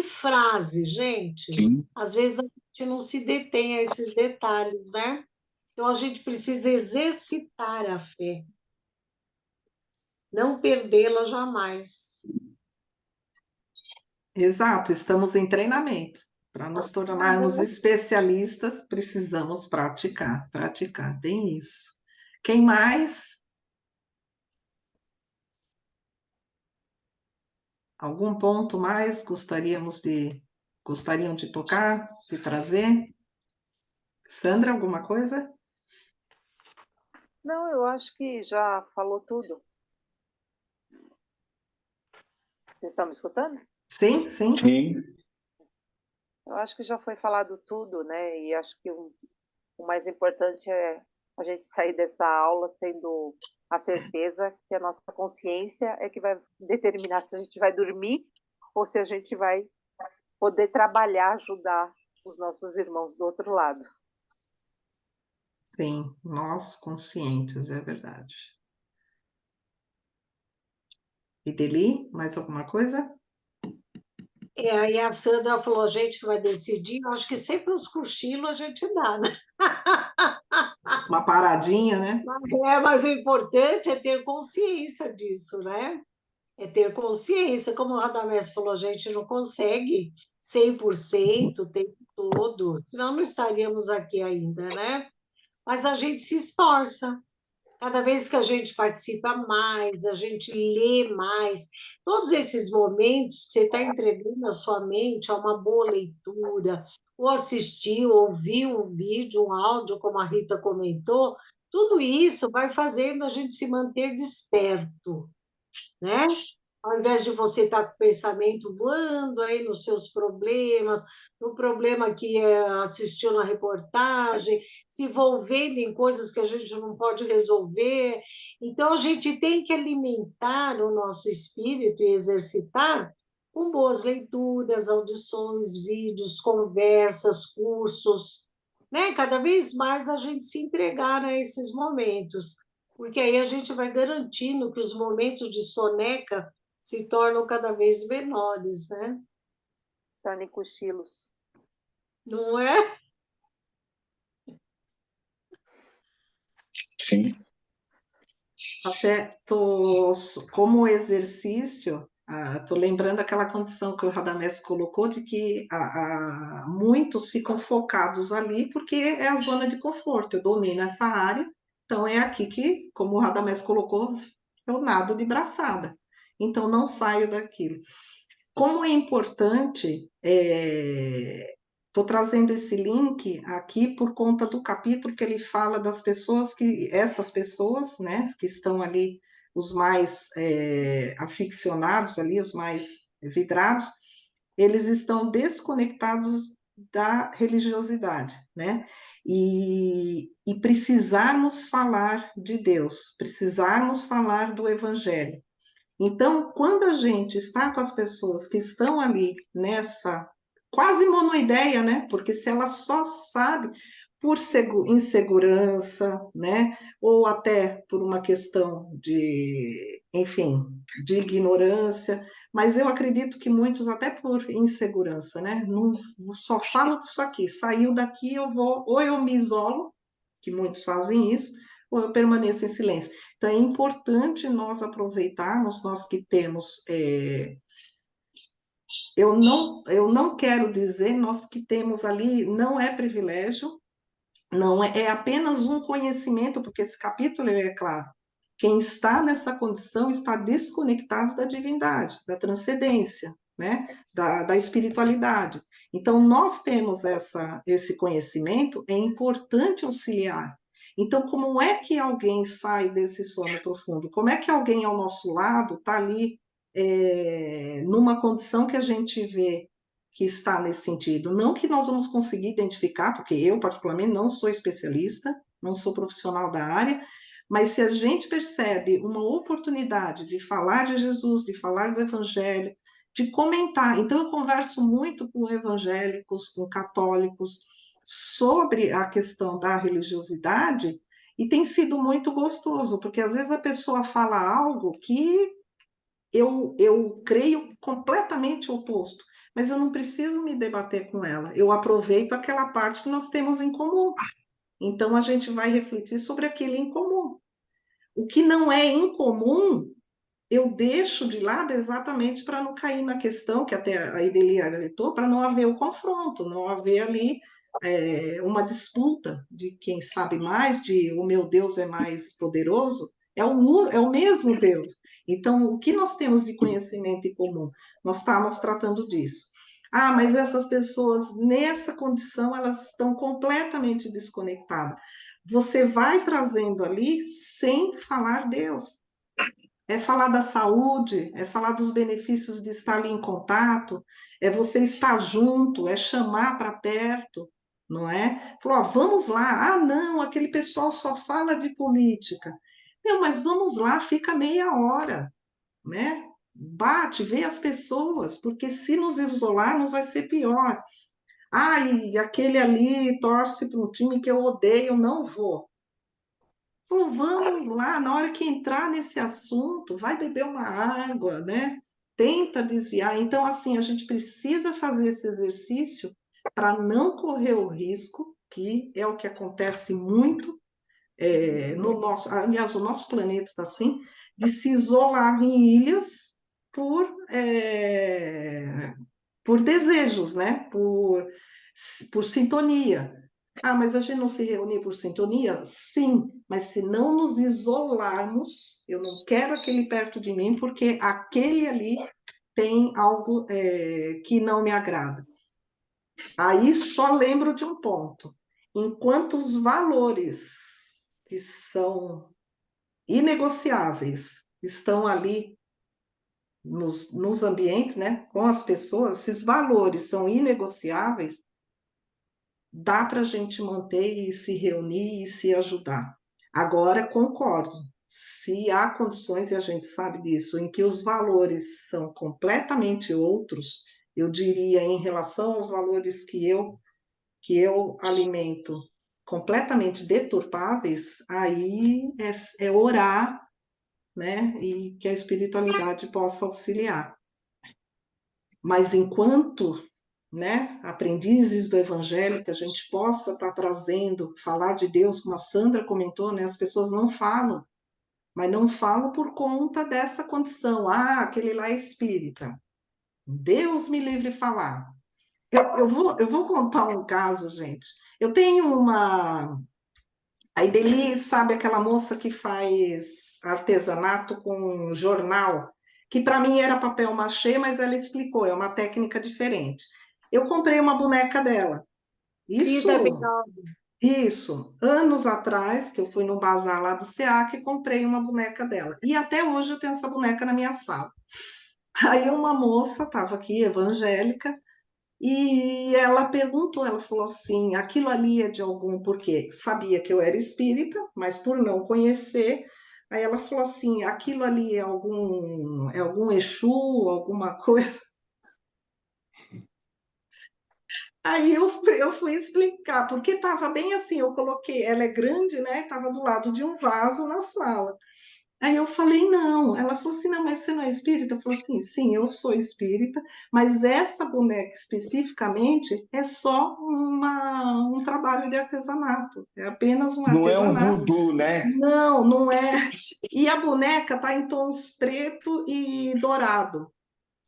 frase, gente. Sim. Às vezes a gente não se detém a esses detalhes, né? Então, a gente precisa exercitar a fé, não perdê-la jamais. Exato, estamos em treinamento. Para nos tornarmos especialistas, precisamos praticar, praticar, bem isso. Quem mais? Algum ponto mais gostariam de tocar, de trazer? Sandra, alguma coisa? Não, eu acho que já falou tudo. Vocês estão me escutando? Sim, sim. Sim. Eu acho que já foi falado tudo, né? E acho que o mais importante é a gente sair dessa aula tendo a certeza que a nossa consciência é que vai determinar se a gente vai dormir ou se a gente vai poder trabalhar, ajudar os nossos irmãos do outro lado. Sim, nós conscientes, é verdade. E Deli, mais alguma coisa? Aí a Sandra falou, a gente vai decidir, eu acho que sempre uns cochilos a gente dá, né? Uma paradinha, né? Mas o importante é ter consciência disso, né? É ter consciência, como o Radamés falou, a gente não consegue 100% o tempo todo, senão não estaríamos aqui ainda, né? Mas a gente se esforça. Cada vez que a gente participa mais, a gente lê mais, todos esses momentos que você está entregando a sua mente a uma boa leitura, ou assistir, ou ouvir um vídeo, um áudio, como a Rita comentou, tudo isso vai fazendo a gente se manter desperto, né? Ao invés de você estar com o pensamento voando aí nos seus problemas, no problema que assistiu na reportagem, se envolvendo em coisas que a gente não pode resolver. Então, a gente tem que alimentar o nosso espírito e exercitar com boas leituras, audições, vídeos, conversas, cursos, né? Cada vez mais a gente se entregar a esses momentos, porque aí a gente vai garantindo que os momentos de soneca se tornam cada vez menores, né? Tornem cochilos. Não é? Sim. Até como exercício, tô lembrando aquela condição que o Radamés colocou de que muitos ficam focados ali porque é a zona de conforto, eu domino essa área, então é aqui que, como o Radamés colocou, eu nado de braçada, então não saio daquilo. Como é importante Estou trazendo esse link aqui por conta do capítulo que ele fala das pessoas essas pessoas, né, que estão ali, os mais aficionados ali, os mais vidrados, eles estão desconectados da religiosidade, né? E precisarmos falar de Deus, precisarmos falar do Evangelho. Então, quando a gente está com as pessoas que estão ali nessa quase monoideia, né? Porque se ela só sabe por insegurança, né? Ou até por uma questão de, enfim, de ignorância, mas eu acredito que muitos até por insegurança, né? Não só falo disso aqui, saiu daqui eu vou, ou eu me isolo, que muitos fazem isso, ou eu permaneço em silêncio. Então é importante nós aproveitarmos, nós que temos eu não quero dizer, nós que temos ali, não é privilégio, não é apenas um conhecimento, porque esse capítulo é claro. Quem está nessa condição está desconectado da divindade, da transcendência, né? da espiritualidade. Então, nós temos esse conhecimento, é importante auxiliar. Então, como é que alguém sai desse sono profundo? Como é que alguém ao nosso lado está ali numa condição que a gente vê que está nesse sentido? Não que nós vamos conseguir identificar, porque eu, particularmente, não sou especialista, não sou profissional da área, mas se a gente percebe uma oportunidade de falar de Jesus, de falar do Evangelho, de comentar. Então, eu converso muito com evangélicos, com católicos, sobre a questão da religiosidade, e tem sido muito gostoso, porque às vezes a pessoa fala algo que eu creio completamente oposto, mas eu não preciso me debater com ela, eu aproveito aquela parte que nós temos em comum. Então, a gente vai refletir sobre aquele em comum. O que não é incomum, eu deixo de lado exatamente para não cair na questão, que até a Ideli alertou, para não haver o confronto, não haver ali uma disputa de quem sabe mais, de o meu Deus é mais poderoso, é o mesmo Deus. Então, o que nós temos de conhecimento em comum? Nós estamos tratando disso. Ah, mas essas pessoas, nessa condição, elas estão completamente desconectadas. Você vai trazendo ali sem falar Deus. É falar da saúde, é falar dos benefícios de estar ali em contato, é você estar junto, é chamar para perto, não é? Falou, ó, vamos lá. Ah, não, aquele pessoal só fala de política. Meu, mas vamos lá, fica meia hora, né? Bate, vê as pessoas, porque se nos isolarmos vai ser pior. Ai, aquele ali torce para um time que eu odeio, não vou. Falou, vamos lá, na hora que entrar nesse assunto, vai beber uma água, né? Tenta desviar. Então, assim, a gente precisa fazer esse exercício para não correr o risco, que é o que acontece muito no nosso, aliás, o nosso planeta está assim, de se isolar em ilhas por desejos, né? Por sintonia. Ah, mas a gente não se reúne por sintonia? Sim, mas se não nos isolarmos, eu não quero aquele perto de mim, porque aquele ali tem algo que não me agrada. Aí só lembro de um ponto. Enquanto os valores que são inegociáveis estão ali nos ambientes, né, com as pessoas, esses valores são inegociáveis, dá para a gente manter e se reunir e se ajudar. Agora, concordo, se há condições, e a gente sabe disso, em que os valores são completamente outros, eu diria, em relação aos valores que eu alimento completamente deturpáveis, aí é orar, né, e que a espiritualidade possa auxiliar. Mas enquanto, né, aprendizes do Evangelho, que a gente possa estar trazendo, falar de Deus, como a Sandra comentou, né, as pessoas não falam, mas não falam por conta dessa condição. Ah, aquele lá é espírita. Deus me livre de falar. Eu vou contar um caso, gente. Eu tenho A Ideli, sabe aquela moça que faz artesanato com jornal, que para mim era papel machê, mas ela explicou, é uma técnica diferente. Eu comprei uma boneca dela. Cida Isso, Beinaldo. isso. Anos atrás, que eu fui num bazar lá do SEAC e comprei uma boneca dela. E até hoje eu tenho essa boneca na minha sala. Aí uma moça estava aqui, evangélica, e ela perguntou, ela falou assim, aquilo ali é de algum, porque sabia que eu era espírita, mas por não conhecer, aí ela falou assim, aquilo ali é algum Exu, alguma coisa. Aí eu fui explicar, porque estava bem assim, eu coloquei, ela é grande, né? Estava do lado de um vaso na sala. Aí eu falei, não. Ela falou assim, não, mas você não é espírita? Eu falei assim, sim, eu sou espírita, mas essa boneca especificamente é só um trabalho de artesanato, é apenas um Não é um artesanato. voodoo, né? Não, não é. E a boneca está em tons preto e dourado.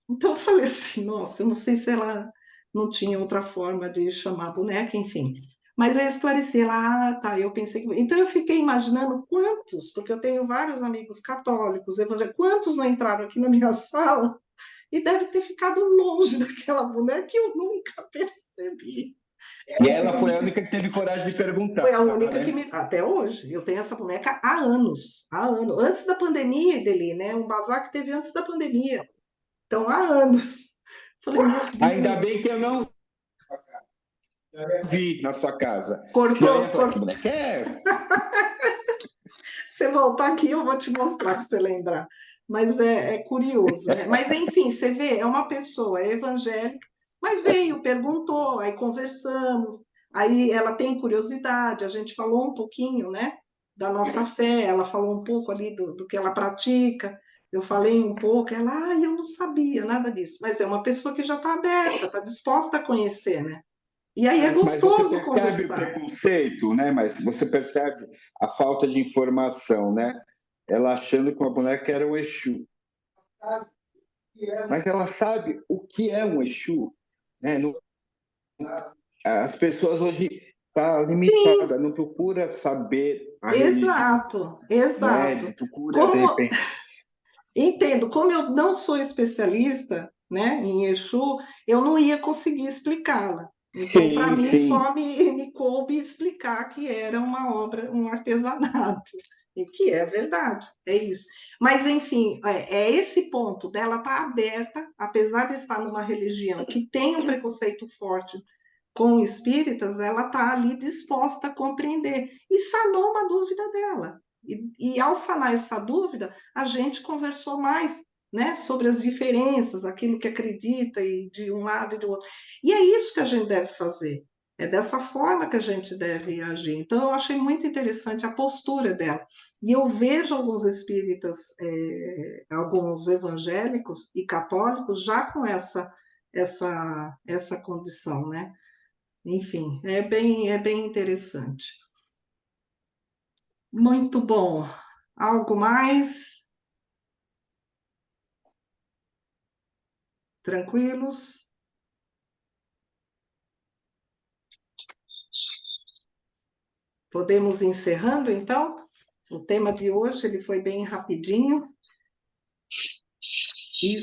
Então eu falei assim, nossa, eu não sei se ela não tinha outra forma de chamar a boneca, enfim. Mas eu esclareci lá, ah, tá, eu pensei que... Então eu fiquei imaginando quantos, porque eu tenho vários amigos católicos, evangélicos, quantos não entraram aqui na minha sala e deve ter ficado longe daquela boneca que eu nunca percebi. E ela foi a única que teve coragem de perguntar, Foi a única que né? me... Até hoje, eu tenho essa boneca há anos, há anos. Antes da pandemia, Deli, né? Um bazar que teve antes da pandemia. Então, há anos. Falei, meu Ainda Deus. bem que eu não vi na sua casa. Senão eu ia Cortou? falar, que boneca é essa? Você voltar aqui, eu vou te mostrar para você lembrar. Mas é curioso, né? Mas, enfim, você vê, é uma pessoa evangélica, mas veio, perguntou, aí conversamos, aí ela tem curiosidade, a gente falou um pouquinho, né, da nossa fé, ela falou um pouco ali do que ela pratica, eu falei um pouco, ela, eu não sabia nada disso, mas é uma pessoa que já está aberta, está disposta a conhecer, né? E aí é Mas você gostoso percebe o conversar. preconceito, né? Mas você percebe a falta de informação, né? Ela achando que uma boneca era um Exu. Mas ela sabe o que é um Exu, né? As pessoas hoje estão Sim, limitadas, não procura saber a religião, exato, né? exato. Procura, de Como repente... entendo, como eu não sou especialista, né, em Exu, eu não ia conseguir explicá-la. Então, para Sim, mim, sim. só me coube explicar que era uma obra, um artesanato, e que é verdade, é isso. Mas, enfim, é esse ponto dela estar aberta, apesar de estar numa religião que tem um preconceito forte com espíritas, ela está ali disposta a compreender. E sanou uma dúvida dela. E ao sanar essa dúvida, a gente conversou mais, né, sobre as diferenças, aquilo que acredita e de um lado e do outro. E é isso que a gente deve fazer. É dessa forma que a gente deve agir. Então, eu achei muito interessante a postura dela. E eu vejo alguns espíritas, alguns evangélicos e católicos já com essa condição, né? Enfim, é bem interessante. Muito bom. Algo mais? Tranquilos? Podemos ir encerrando, então? O tema de hoje ele foi bem rapidinho, e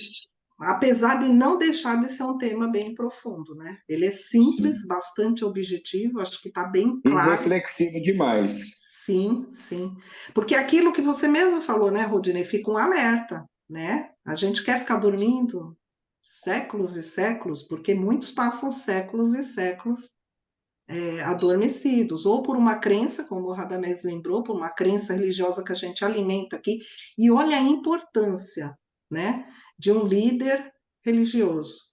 apesar de não deixar de ser um tema bem profundo, né? Ele é simples, bastante objetivo, acho que está bem E claro. reflexivo demais. Sim, sim. Porque aquilo que você mesmo falou, né, Rodinei, fica um alerta, né? A gente quer ficar dormindo séculos e séculos, porque muitos passam séculos e séculos adormecidos, ou por uma crença, como o Radamés lembrou, por uma crença religiosa que a gente alimenta aqui. E olha a importância, né, de um líder religioso.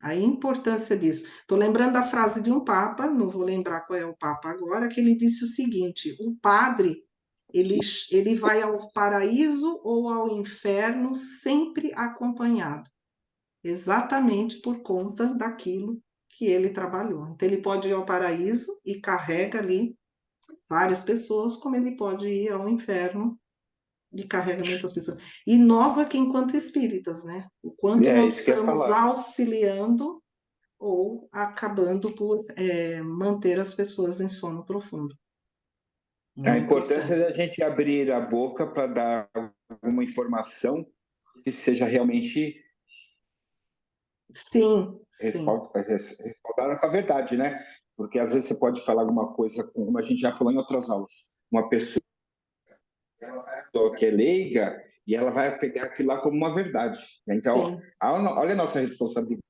A importância disso. Estou lembrando da frase de um papa, não vou lembrar qual é o papa agora, que ele disse o seguinte: o padre ele vai ao paraíso ou ao inferno sempre acompanhado, exatamente por conta daquilo que ele trabalhou. Então, ele pode ir ao paraíso e carrega ali várias pessoas, como ele pode ir ao inferno e carrega muitas pessoas. E nós aqui, enquanto espíritas, né? O quanto É nós isso que eu ia estamos falar. auxiliando ou acabando por manter as pessoas em sono profundo. A Muito importância importante. da gente abrir a boca para dar alguma informação que seja realmente Sim, sim. respaldada com a verdade, né? Porque às vezes você pode falar alguma coisa, como a gente já falou em outras aulas, uma pessoa que é leiga e ela vai pegar aquilo lá como uma verdade, né? Então, Sim, olha a nossa responsabilidade,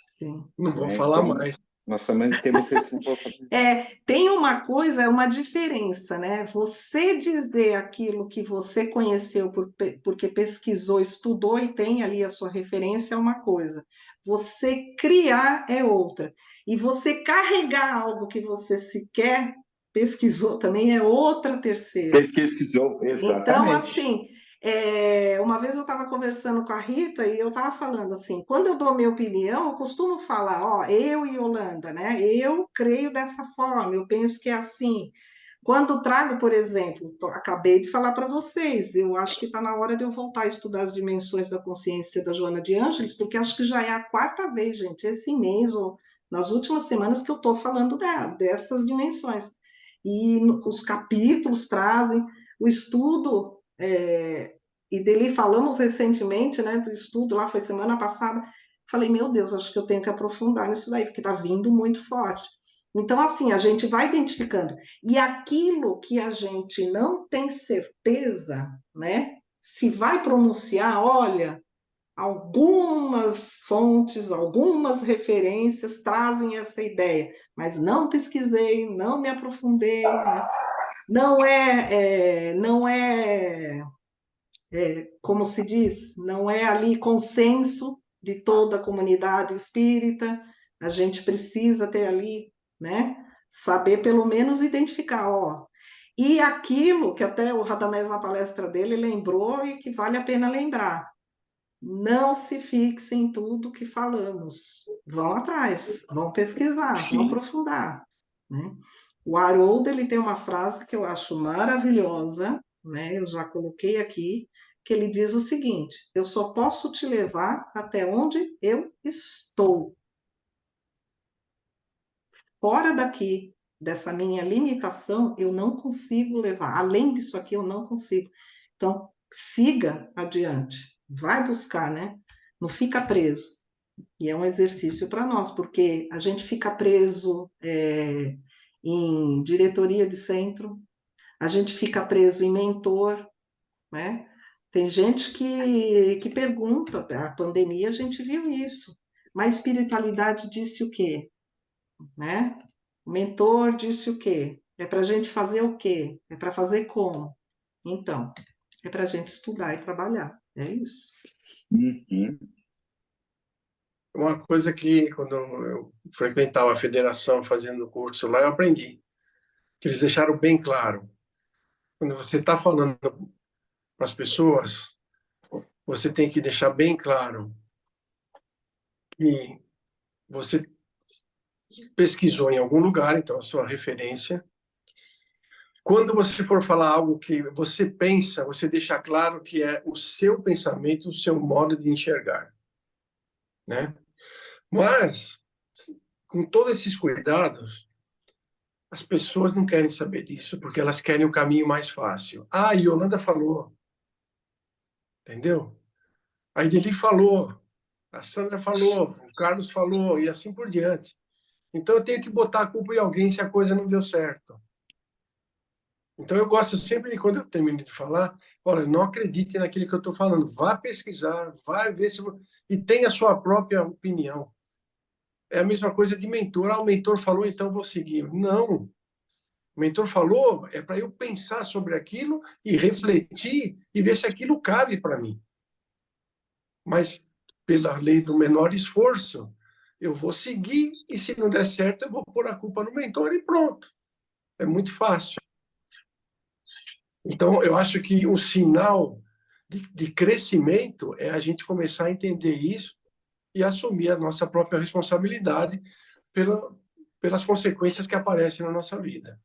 sim. Não vou né? falar Então, mais. nós também temos responsabilidade. Tem uma coisa, é uma diferença, né? Você dizer aquilo que você conheceu porque pesquisou, estudou e tem ali a sua referência é uma coisa. Você criar é outra. E você carregar algo que você sequer pesquisou também é outra terceira. Pesquisou, Então, exatamente. assim, uma vez eu estava conversando com a Rita e eu estava falando assim, quando eu dou minha opinião, eu costumo falar, ó, eu e Yolanda, né? Eu creio dessa forma, eu penso que é assim. Quando trago, por exemplo, acabei de falar para vocês, eu acho que está na hora de eu voltar a estudar as dimensões da consciência da Joana de Ângeles, porque acho que já é a quarta vez, gente, esse mês ou nas últimas semanas que eu estou falando dessas dimensões. E os capítulos trazem o estudo, e dele falamos recentemente, né, do estudo, lá foi semana passada, falei, meu Deus, acho que eu tenho que aprofundar nisso daí, porque está vindo muito forte. Então, assim, a gente vai identificando. E aquilo que a gente não tem certeza, né, se vai pronunciar, olha, algumas fontes, algumas referências trazem essa ideia, mas não pesquisei, não me aprofundei, né? Não é, como se diz, não é ali consenso de toda a comunidade espírita. A gente precisa ter ali, né? Saber pelo menos identificar, ó. E aquilo que até o Radamés na palestra dele lembrou e que vale a pena lembrar. Não se fixe em tudo que falamos. Vão atrás, vão pesquisar, vão Sim. aprofundar, né? O Haroldo, ele tem uma frase que eu acho maravilhosa, né? Eu já coloquei aqui, que ele diz o seguinte: eu só posso te levar até onde eu estou. Fora daqui, dessa minha limitação, eu não consigo levar. Além disso aqui, eu não consigo. Então, siga adiante. Vai buscar, né? Não fica preso. E é um exercício para nós, porque a gente fica preso em diretoria de centro, a gente fica preso em mentor, né? Tem gente que pergunta, a pandemia a gente viu isso, mas a espiritualidade disse o quê? Né? O mentor disse o quê? É para a gente fazer o quê? É para fazer como? Então, é para a gente estudar e trabalhar, é isso. Uhum. Uma coisa que, quando eu frequentava a federação fazendo o curso lá, eu aprendi. Que eles deixaram bem claro. Quando você está falando para as pessoas, você tem que deixar bem claro que você pesquisou em algum lugar, então a sua referência. Quando você for falar algo que você pensa, você deixa claro que é o seu pensamento, o seu modo de enxergar, né? Mas, com todos esses cuidados, as pessoas não querem saber disso, porque elas querem o caminho mais fácil. Ah, a Yolanda falou, entendeu? A Ideli falou, a Sandra falou, o Carlos falou, e assim por diante. Então, eu tenho que botar a culpa em alguém se a coisa não deu certo. Então, eu gosto sempre de, quando eu termino de falar, olha, não acredite naquilo que eu estou falando. Vá pesquisar, vá ver se... E tenha a sua própria opinião. É a mesma coisa de mentor. Ah, o mentor falou, então vou seguir. Não. O mentor falou, é para eu pensar sobre aquilo e refletir e ver se aquilo cabe para mim. Mas, pela lei do menor esforço, eu vou seguir e, se não der certo, eu vou pôr a culpa no mentor e pronto. É muito fácil. Então, eu acho que o sinal de crescimento é a gente começar a entender isso e assumir a nossa própria responsabilidade pelas consequências que aparecem na nossa vida.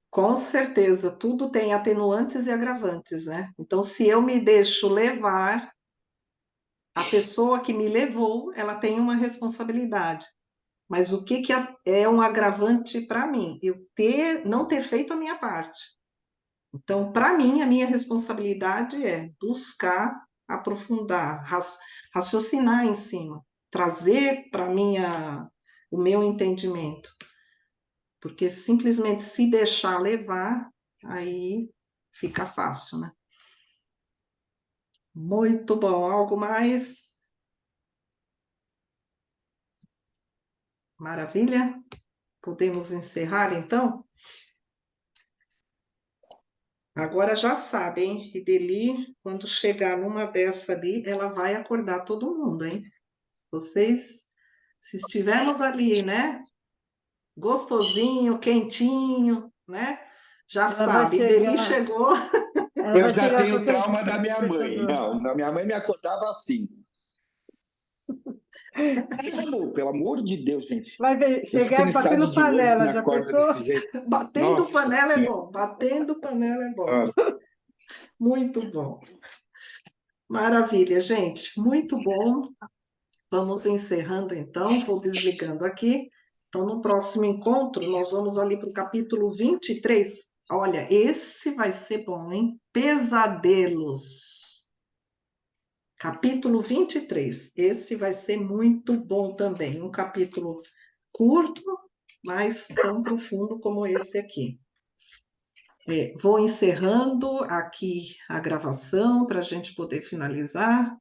Com certeza, tudo tem atenuantes e agravantes, né? Então, se eu me deixo levar, a pessoa que me levou, ela tem uma responsabilidade. Mas o que é um agravante para mim? Eu não ter feito a minha parte. Então, para mim, a minha responsabilidade é buscar, aprofundar, raciocinar em cima. trazer para o meu entendimento. Porque simplesmente se deixar levar, aí fica fácil, né? Muito bom. Algo mais? Maravilha? Podemos encerrar, então? Agora já sabem, Ideli, quando chegar numa dessa ali, ela vai acordar todo mundo, hein? Se estivermos ali, né? Gostosinho, quentinho, né? Já Ela vai sabe, Ideli chegar, chegou. ela Eu vai já chegar com tenho aquele trauma da minha mãe. despertador. Não, minha mãe me acordava assim. Pelo amor de Deus, gente. Vai ver, Eu fico em chegar estado batendo de nervo que panela, me já acorda pensou? desse jeito. Batendo Nossa panela é Senhora. bom. Batendo panela é bom. Nossa. Muito bom. Maravilha, gente. Muito bom. Vamos encerrando, então. Vou desligando aqui. Então, no próximo encontro, nós vamos ali para o capítulo 23. Olha, esse vai ser bom, hein? Pesadelos. Capítulo 23. Esse vai ser muito bom também. Um capítulo curto, mas tão profundo como esse aqui. Vou encerrando aqui a gravação para a gente poder finalizar.